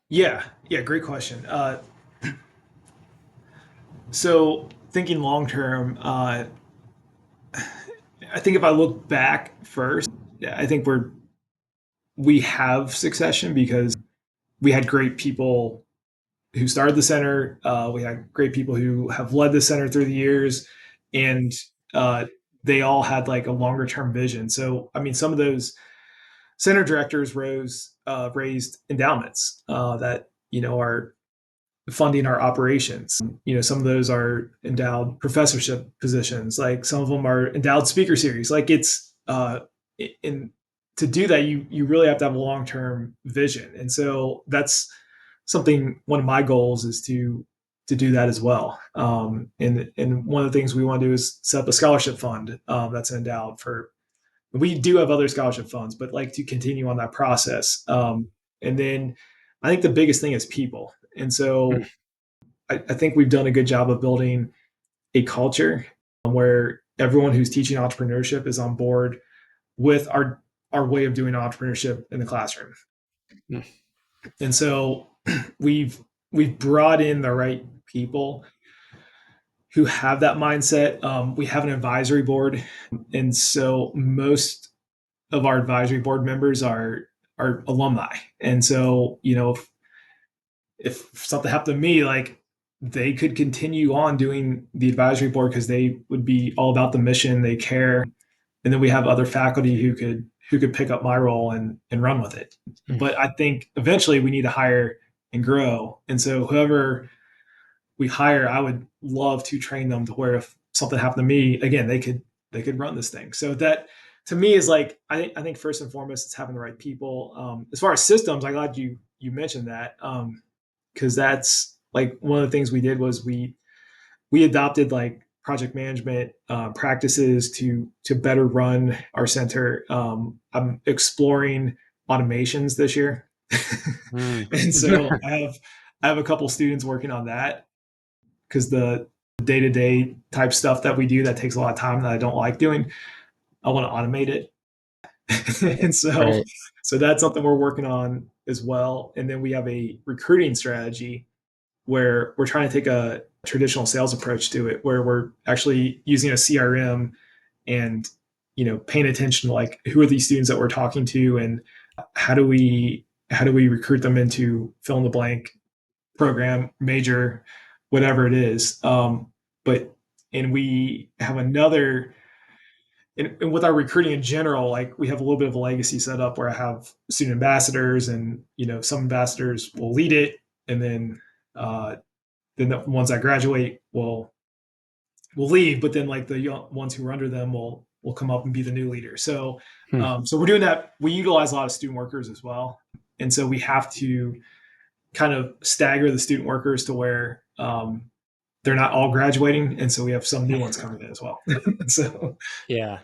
Yeah, great question. So thinking long term, I think if I look back first, I think we have succession because we had great people who started the center. We had great people who have led the center through the years, and uh, they all had like a longer term vision. So, I mean, some of those center directors raised endowments that are funding our operations. Some of those are endowed professorship positions. Like some of them are endowed speaker series. Like it's in to do that, you really have to have a long term vision, and so that's something. One of my goals is to do that as well. And one of the things we want to do is set up a scholarship fund that's endowed for. We do have other scholarship funds, but like to continue on that process. And then I think the biggest thing is people. And so I think we've done a good job of building a culture where everyone who's teaching entrepreneurship is on board with our way of doing entrepreneurship in the classroom. Mm. And so we've brought in the right people who have that mindset. We have an advisory board, and so most of our advisory board members are alumni. And so if something happened to me, like they could continue on doing the advisory board because they would be all about the mission, they care. And then we have other faculty who could pick up my role and run with it. But I think eventually we need to hire and grow. And so whoever we hire, I would love to train them to where if something happened to me, again, they could run this thing. So that to me is like I think first and foremost it's having the right people. As far as systems, I'm glad you mentioned that. Because that's like one of the things we did was we adopted like project management practices to better run our center. I'm exploring automations this year, and so I have a couple students working on that because the day to day type stuff that we do that takes a lot of time that I don't like doing, I want to automate it. And Right. so that's something we're working on as well. And then we have a recruiting strategy where we're trying to take a traditional sales approach to it, where we're actually using a CRM and paying attention to like who are these students that we're talking to and how do we recruit them into fill in the blank program, major, whatever it is. But and we have another and with our recruiting in general, like we have a little bit of a legacy set up where I have student ambassadors, and some ambassadors will lead it, and then the ones that graduate will leave, but then like the ones who are under them will come up and be the new leader. So so we're doing that. We utilize a lot of student workers as well, and so we have to kind of stagger the student workers to where they're not all graduating, and so we have some new ones coming in as well. So Yeah.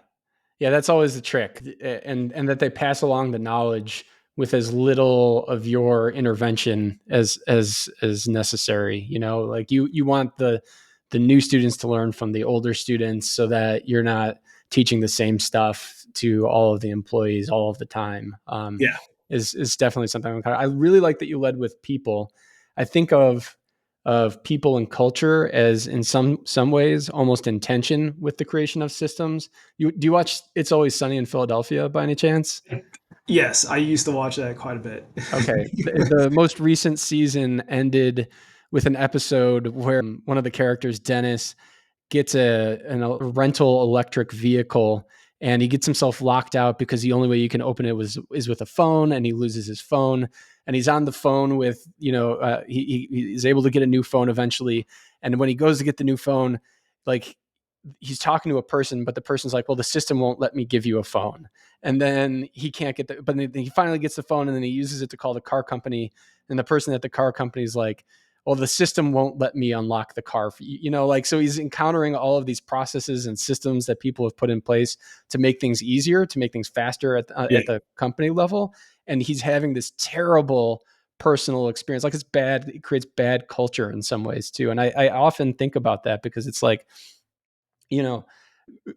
Yeah, that's always the trick, and that they pass along the knowledge with as little of your intervention as necessary. Like you want the new students to learn from the older students, so that you're not teaching the same stuff to all of the employees all of the time. yeah, Is definitely something I really like that you led with people. I think of people and culture as in some ways almost in tension with the creation of systems. Do you watch It's Always Sunny in Philadelphia by any chance? yes, I used to watch that quite a bit. Okay. The most recent season ended with an episode where one of the characters, Dennis, gets a rental electric vehicle, and he gets himself locked out because the only way you can open it is with a phone, and he loses his phone, and he's on the phone with, he's able to get a new phone eventually. And when he goes to get the new phone, like, he's talking to a person, but the person's like, well, the system won't let me give you a phone. And then he can't get but then he finally gets the phone, and then he uses it to call the car company. And the person at the car company is like, well, the system won't let me unlock the car for you. So he's encountering all of these processes and systems that people have put in place to make things easier, to make things faster Yeah. at the company level. And he's having this terrible personal experience. Like, it's bad. It creates bad culture in some ways too. And I often think about that, because it's like, you know,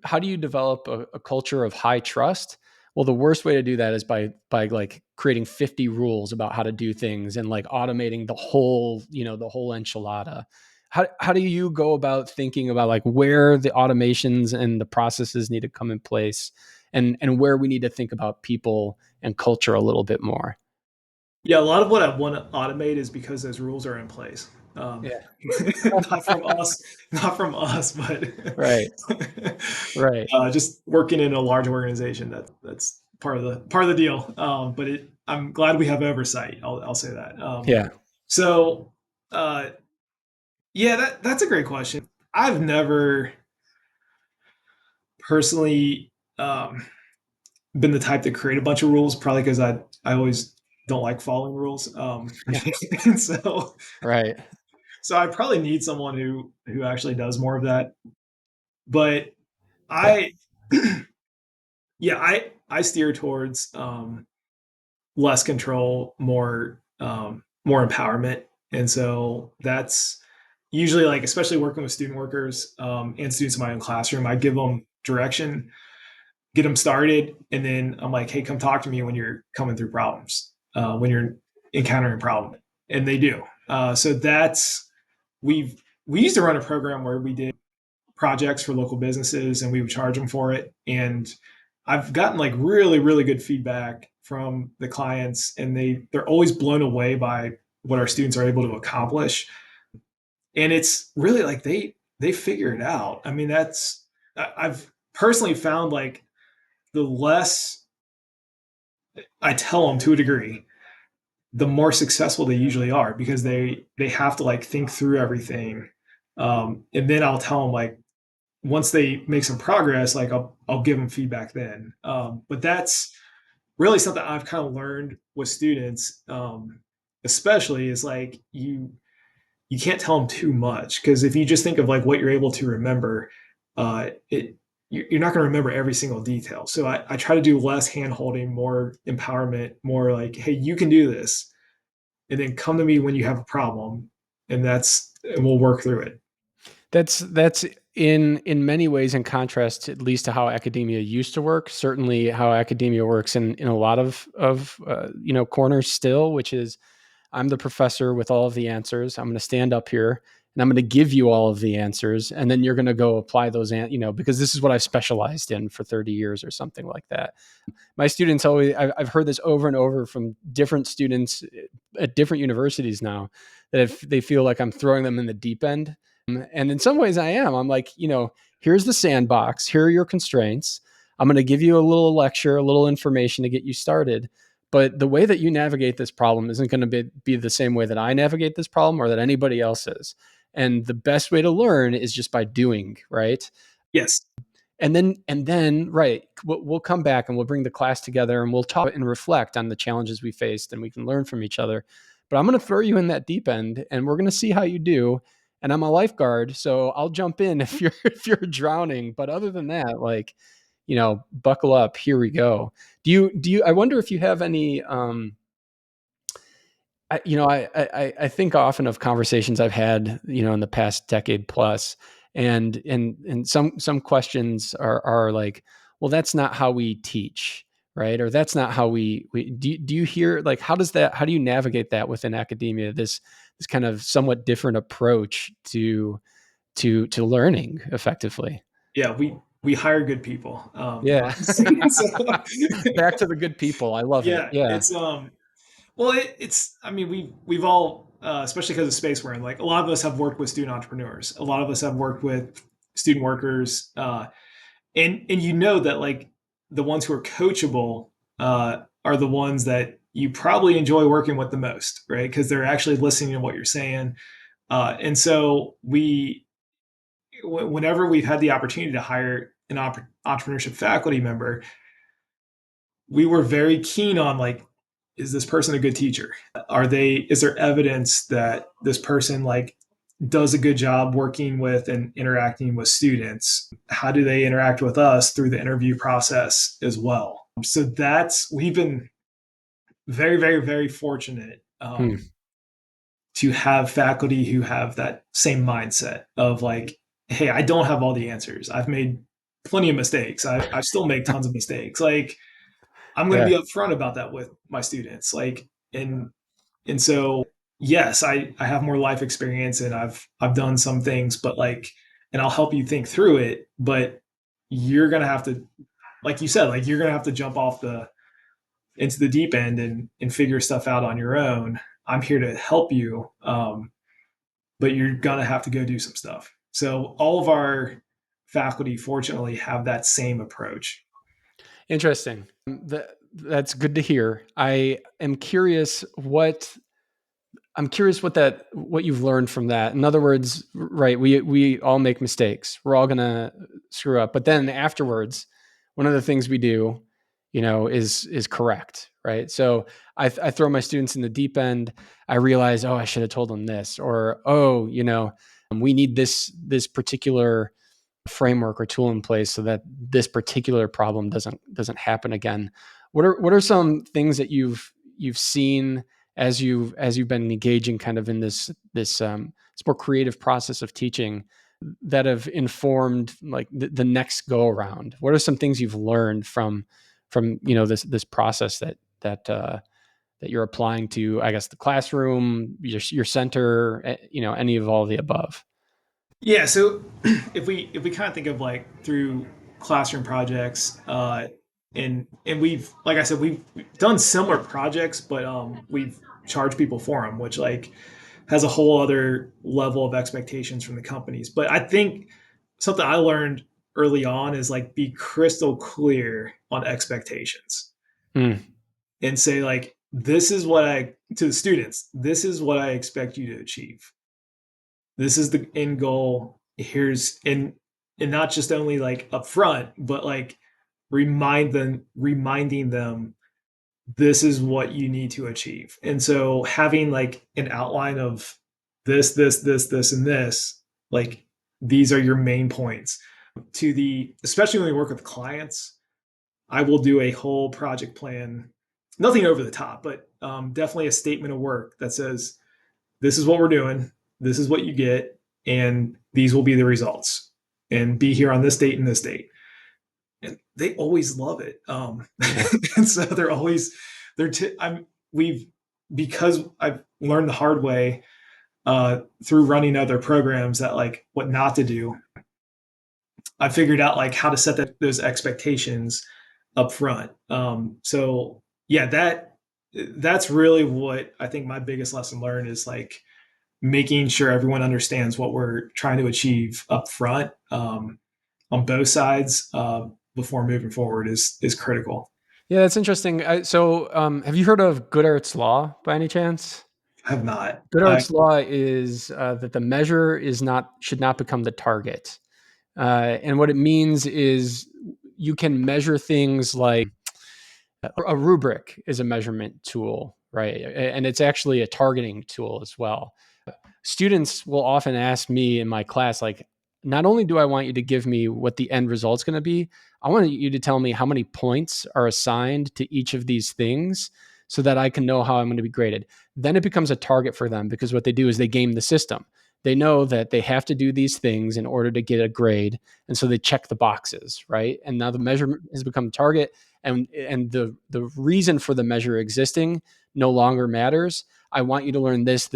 how do you develop a culture of high trust? Well, the worst way to do that is by like creating 50 rules about how to do things, and like automating the whole enchilada. How do you go about thinking about like where the automations and the processes need to come in place, and where we need to think about people and culture a little bit more? Yeah, a lot of what I want to automate is because those rules are in place. Um, Yeah. not from us, not from us, but Right. Right. just working in a large organization. That's part of the deal. I'm glad we have oversight. I'll say that. Yeah. So, uh, yeah, that's a great question. I've never personally been the type to create a bunch of rules, probably because I always don't like following rules. And Right. so I probably need someone who actually does more of that. But I yeah, I steer towards less control, more empowerment. And so that's usually, like, especially working with student workers and students in my own classroom, I give them direction, get them started, and then I'm like, hey, come talk to me when you're coming through problems, when you're encountering a problem, and they do. So that's we used to run a program where we did projects for local businesses, and we would charge them for it. And I've gotten like really, really good feedback from the clients, and they're always blown away by what our students are able to accomplish. And it's really like they figure it out. I mean, I've personally found, like, the less I tell them to a degree, the more successful they usually are, because they have to like think through everything. And then I'll tell them, like, once they make some progress, like I'll give them feedback then. But that's really something I've kind of learned with students, especially, is like you can't tell them too much, because if you just think of like what you're able to remember, it you're not going to remember every single detail. So I try to do less hand holding, more empowerment, more like, hey, you can do this, and then come to me when you have a problem, and we'll work through it. That's in many ways in contrast, at least to how academia used to work. Certainly, how academia works in a lot of corners still, which is, I'm the professor with all of the answers. I'm going to stand up here and I'm going to give you all of the answers, and then you're going to go apply those, because this is what I've specialized in for 30 years or something like that. My students always, I've heard this over and over from different students at different universities now, that if they feel like I'm throwing them in the deep end. And in some ways I am. I'm like, here's the sandbox. Here are your constraints. I'm going to give you a little lecture, a little information to get you started. But the way that you navigate this problem isn't going to be the same way that I navigate this problem, or that anybody else is. And the best way to learn is just by doing, right? Yes. And then right, we'll come back and we'll bring the class together and we'll talk and reflect on the challenges we faced, and we can learn from each other. But I'm going to throw you in that deep end, and we're going to see how you do. And I'm a lifeguard, so I'll jump in if you're drowning. But other than that, like, buckle up. Here we go. Do you? I wonder if you have any. I think often of conversations I've had, in the past decade plus, and some questions are like, well, that's not how we teach, right? Or that's not how we do you hear, like, how do you navigate that within academia? This kind of somewhat different approach to learning effectively. Yeah, we hire good people. Yeah. Honestly. So, Back to the good people. I love it. yeah, Yeah. it's well, it's I mean, we've all, especially because of space we're in, like, a lot of us have worked with student entrepreneurs. A lot of us have worked with student workers, and you know that like the ones who are coachable are the ones that you probably enjoy working with the most, right? Because they're actually listening to what you're saying. And so whenever we've had the opportunity to hire an entrepreneurship faculty member, we were very keen on like, is this person a good teacher? Is there evidence that this person like does a good job working with and interacting with students? How do they interact with us through the interview process as well? So we've been very, very, very fortunate Hmm. to have faculty who have that same mindset of like, hey, I don't have all the answers. I've made plenty of mistakes. I still make tons of mistakes. Like, I'm going to Yeah. be upfront about that with my students. Like, and so yes, I have more life experience and I've done some things, but like, and I'll help you think through it. But you're gonna have to, like you said, like you're gonna have to jump off the into the deep end and figure stuff out on your own. I'm here to help you, but you're gonna have to go do some stuff. So all of our faculty, fortunately, have that same approach. Interesting. That's good to hear. I'm curious what you've learned from that. In other words, right, we all make mistakes. We're all gonna screw up. But then afterwards, one of the things we do, is correct, right? So I throw my students in the deep end. I realize, oh, I should have told them this, or oh, we need this particular framework or tool in place so that this particular problem doesn't happen again. What are some things that you've seen as you've been engaging kind of in this more creative process of teaching that have informed like the next go around? What are some things you've learned from this process that you're applying to, I guess, the classroom, your center, any of all the above? Yeah, so if we kind of think of like through classroom projects, and we've like I said we've done similar projects, but we've charged people for them, which like has a whole other level of expectations from the companies. But I think something I learned early on is like be crystal clear on expectations Mm. and say like this is what I to the students, this is what I expect you to achieve. This is the end goal. Here's and not just only like upfront, but like reminding them this is what you need to achieve. And so having like an outline of this, and this, like these are your main points. Especially when we work with clients, I will do a whole project plan, nothing over the top, but definitely a statement of work that says this is what we're doing, this is what you get, and these will be the results. And be here on this date and this date. And they always love it. Yeah. And so I'm we've because I've learned the hard way through running other programs that like what not to do. I figured out like how to set those expectations up front. So yeah, that's really what I think my biggest lesson learned is like making sure everyone understands what we're trying to achieve up front on both sides before moving forward is critical. Yeah, that's interesting. Have you heard of Goodhart's law by any chance? I have not. Goodhart's law is that the measure should not become the target, and what it means is you can measure things like a rubric is a measurement tool, right? And it's actually a targeting tool as well. Students will often ask me in my class, like, not only do I want you to give me what the end result's going to be, I want you to tell me how many points are assigned to each of these things so that I can know how I'm going to be graded. Then it becomes a target for them because what they do is they game the system. They know that they have to do these things in order to get a grade. And so they check the boxes, right? And now the measurement has become a target. And the reason for the measure existing no longer matters. I want you to learn this,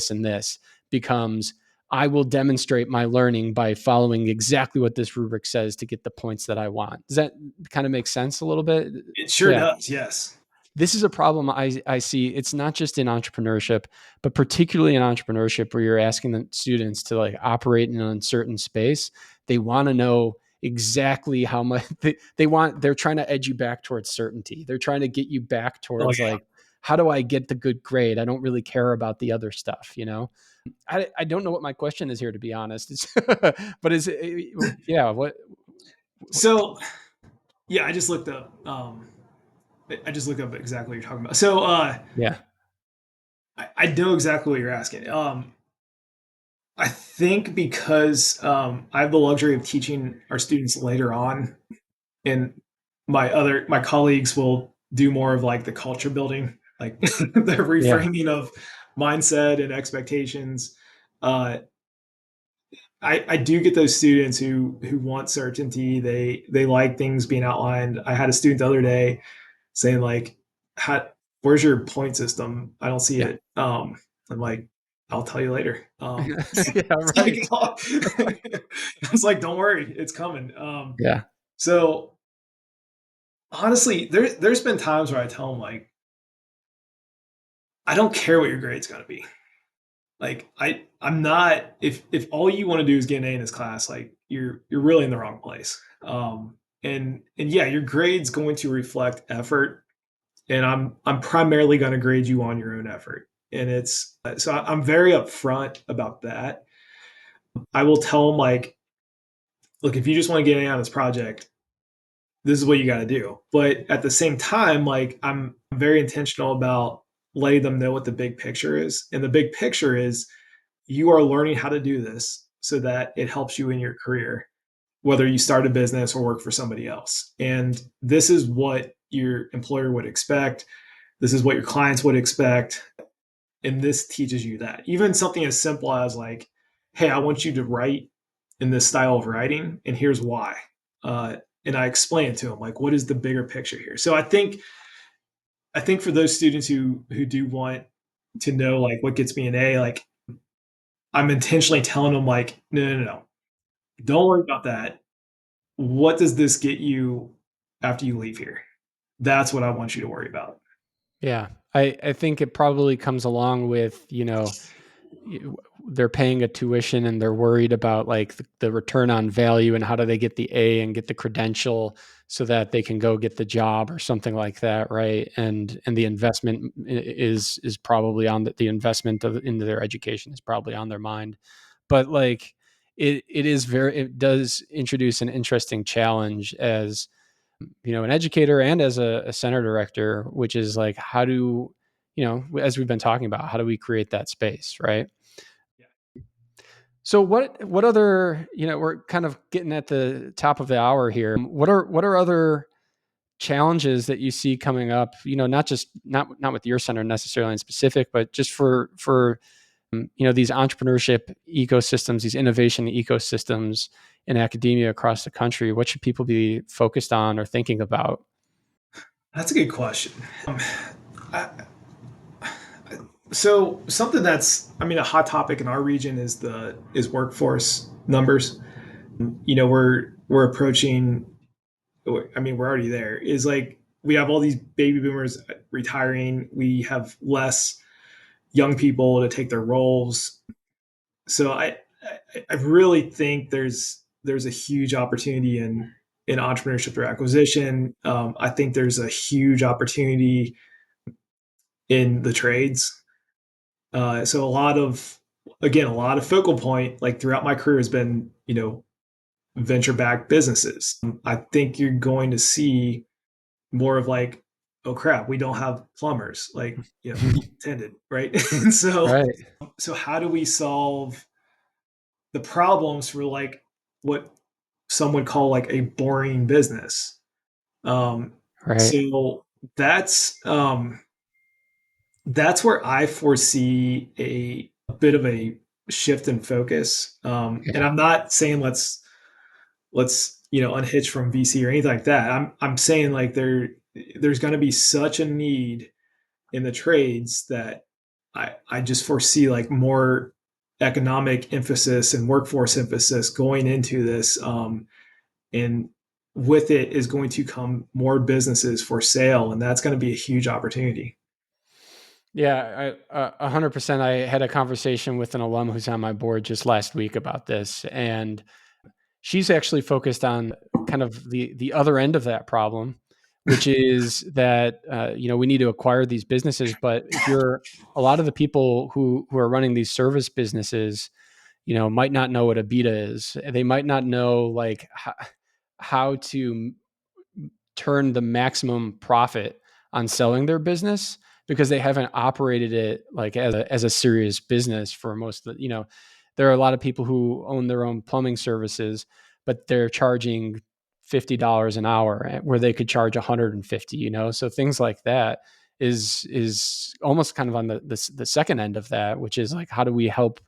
and this becomes I will demonstrate my learning by following exactly what this rubric says to get the points that I want. Does that kind of make sense a little bit? It sure Yeah. does. Yes. This is a problem I see. It's not just in entrepreneurship, but particularly in entrepreneurship where you're asking the students to like operate in an uncertain space. they want to know exactly how much they're trying to edge you back towards certainty. They're trying to get you back Oh towards like, how do I get the good grade? I don't really care about the other stuff, you know? I don't know what my question is here, to be honest. But is it, yeah, what, So yeah, I just looked up exactly what you're talking about. So yeah, I know exactly what you're asking. I think because I have the luxury of teaching our students later on, and my colleagues will do more of like the culture building, like the yeah, reframing of mindset and expectations. Uh, I do get those students who want certainty. They like things being outlined. I had a student the other day saying like, how, "Where's your point system? I don't see yeah. it." I'm like, "I'll tell you later." Yeah, It's like, right. I was like, "Don't worry, it's coming." Yeah, So honestly, there's been times where I tell them like, "I don't care what your grade's gonna be. Like, I'm not. If all you want to do is get an A in this class, like you're really in the wrong place." And yeah, your grade's going to reflect effort, and I'm primarily going to grade you on your own effort. And it's so I'm very upfront about that. I will tell them like, look, if you just want to get in on this project, this is what you got to do. But at the same time, like I'm very intentional about letting them know what the big picture is. And the big picture is you are learning how to do this so that it helps you in your career, whether you start a business or work for somebody else. And this is what your employer would expect. This is what your clients would expect. And this teaches you that. Even something as simple as like, hey, I want you to write in this style of writing, and here's why. And I explain it to them, like, what is the bigger picture here? So I think for those students who do want to know like what gets me an A, like I'm intentionally telling them like, no, no, no, no. Don't worry about that. What does this get you after you leave here? That's what I want you to worry about. yeah. I think it probably comes along with, you know, they're paying a tuition and they're worried about like the return on value and how do they get the A and get the credential so that they can go get the job or something like that, right? And the investment is probably on the investment of into their education is probably on their mind. But like it does introduce an interesting challenge as, you know, an educator and as a center director, which is like, how do, you know, as we've been talking about, how do we create that space, right? So what other, you know, we're kind of getting at the top of the hour here. What are other challenges that you see coming up, you know, not with your center necessarily in specific, but just for you know, these entrepreneurship ecosystems, these innovation ecosystems in academia across the country? What should people be focused on or thinking about? That's a good question. I, so something that's, I mean, a hot topic in our region is workforce numbers. You know, we're approaching. I mean, we're already there. Is like we have all these baby boomers retiring. We have less young people to take their roles. So I really think there's a huge opportunity in entrepreneurship through acquisition. I think there's a huge opportunity in the trades. So a lot of focal point like throughout my career has been, you know, venture backed businesses. I think you're going to see more of like, oh crap, we don't have plumbers, like, you know, intended, right? And Right, so how do we solve the problems for like what some would call like a boring business? Um, right, so that's where I foresee a bit of a shift in focus. And yeah, I'm not saying let's you know unhitch from VC or anything like that. I'm saying like there's going to be such a need in the trades that I just foresee like more economic emphasis and workforce emphasis going into this. And with it is going to come more businesses for sale, and that's going to be a huge opportunity. yeah. 100%. I had a conversation with an alum who's on my board just last week about this, and she's actually focused on kind of the other end of that problem, which is that we need to acquire these businesses. But if you're a lot of the people who are running these service businesses, might not know what a beta is. They might not know like how to turn the maximum profit on selling their business because they haven't operated it like as a serious business for most of the, there are a lot of people who own their own plumbing services, but they're charging $50 an hour where they could charge 150, so things like that is almost kind of on the second end of that, which is like, how do we help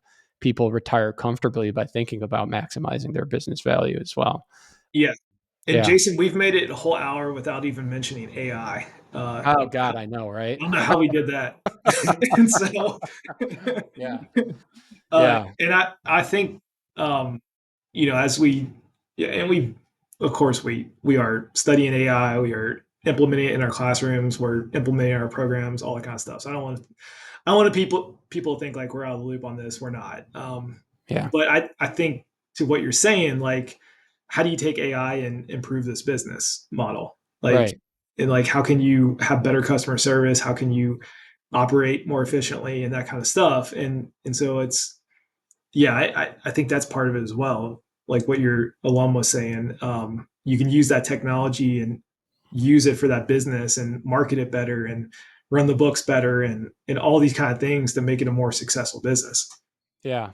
people retire comfortably by thinking about maximizing their business value as well? Yeah. And Yeah. Jason, we've made it a whole hour without even mentioning AI. Oh God, I know, right? I don't know how we did that. And so, Yeah. Yeah. and I think, um, as we, yeah, and we, of course, we are studying AI, we are implementing it in our classrooms, we're implementing our programs, all that kind of stuff. So I don't want people to think like we're out of the loop on this. We're not. Yeah. But I think to what you're saying, like, how do you take AI and improve this business model? Like, Right. and like, how can you have better customer service? How can you operate more efficiently and that kind of stuff? And so it's, yeah, I think that's part of it as well. Like what your alum was saying, you can use that technology and use it for that business and market it better and run the books better and all these kind of things to make it a more successful business. Yeah.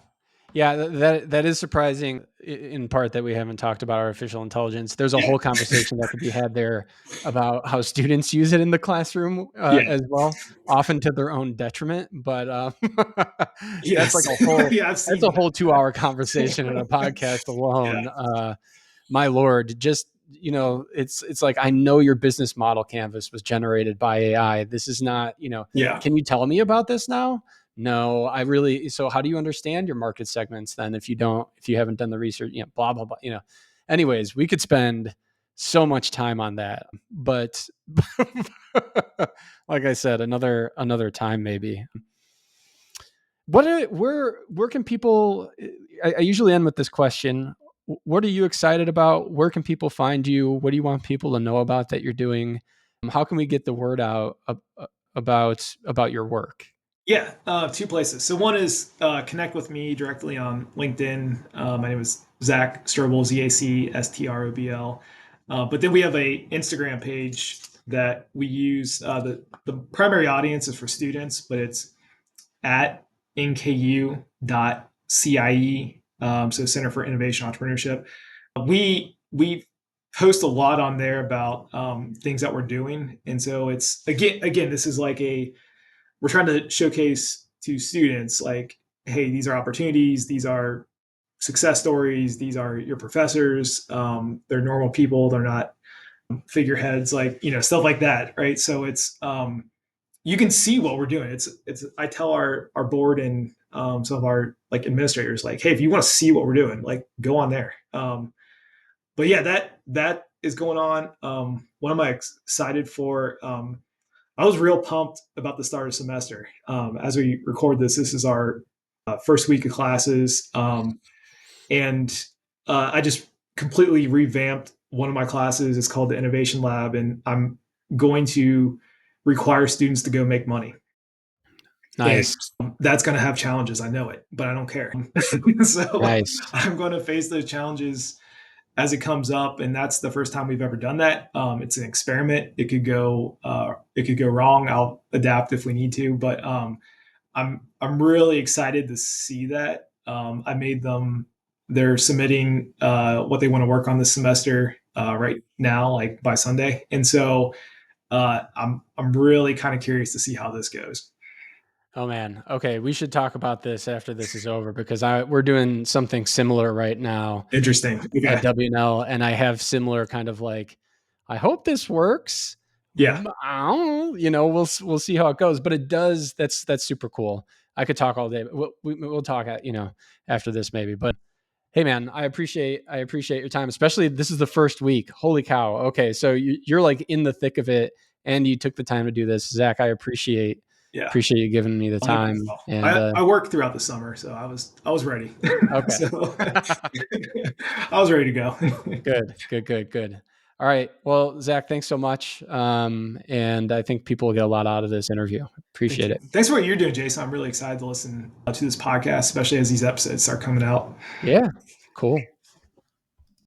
Yeah, that is surprising in part that we haven't talked about artificial intelligence. There's a Yeah, whole conversation that could be had there about how students use it in the classroom yeah, as well, often to their own detriment. But that's like yes, a whole yeah. I've that's seen a whole that. 2 hour conversation in a podcast Yeah, alone. My lord, just it's like, I know your business model canvas was generated by AI. This is not, yeah, can you tell me about this now? No, I really, so how do you understand your market segments then if you haven't done the research, blah blah blah, anyways, we could spend so much time on that, but like I said, another time maybe. Where can people, I usually end with this question. What are you excited about? Where can people find you? What do you want people to know about that you're doing? How can we get the word out about your work? yeah. Two places. So one is connect with me directly on LinkedIn. My name is Zac Strobl, ZACSTROBL. But then we have a Instagram page that we use. The primary audience is for students, but it's at nku.cie, so Center for Innovation and Entrepreneurship. We post a lot on there about things that we're doing, and so it's again this is like we're trying to showcase to students like, hey, these are opportunities, these are success stories, these are your professors, they're normal people, they're not figureheads, like stuff like that, right? So it's you can see what we're doing. It's I tell our board and some of our like administrators like, hey, if you want to see what we're doing, like go on there. But yeah, that is going on. What am I excited for? I was real pumped about the start of semester. As we record this, this is our first week of classes, and I just completely revamped one of my classes. It's called the Innovation Lab, and I'm going to require students to go make money. And Nice. that's going to have challenges. I know it, but I don't care. So Nice. I'm going to face those challenges as it comes up, and that's the first time we've ever done that. It's an experiment. It could go wrong. I'll adapt if we need to, but I'm really excited to see that. I made them. They're submitting what they want to work on this semester right now, like by Sunday, and so I'm really kind of curious to see how this goes. Oh man. Okay, we should talk about this after this is over because we're doing something similar right now Interesting. at Okay. WNL, and I have similar kind of like, I hope this works. Yeah. I don't know, we'll see how it goes, but it does. That's super cool. I could talk all day. But we'll talk at after this maybe. But hey man, I appreciate your time, especially this is the first week. Holy cow. Okay, so you're like in the thick of it, and you took the time to do this, Zac. I appreciate Yeah. Appreciate you giving me the I'll give it time. a call. And I worked throughout the summer, so I was ready. okay. So I was ready to go. Good. All right. Well, Zac, thanks so much. And I think people will get a lot out of this interview. Thank Appreciate you. it. Thanks for what you're doing, Jason. I'm really excited to listen to this podcast, especially as these episodes start coming out. Yeah. Cool.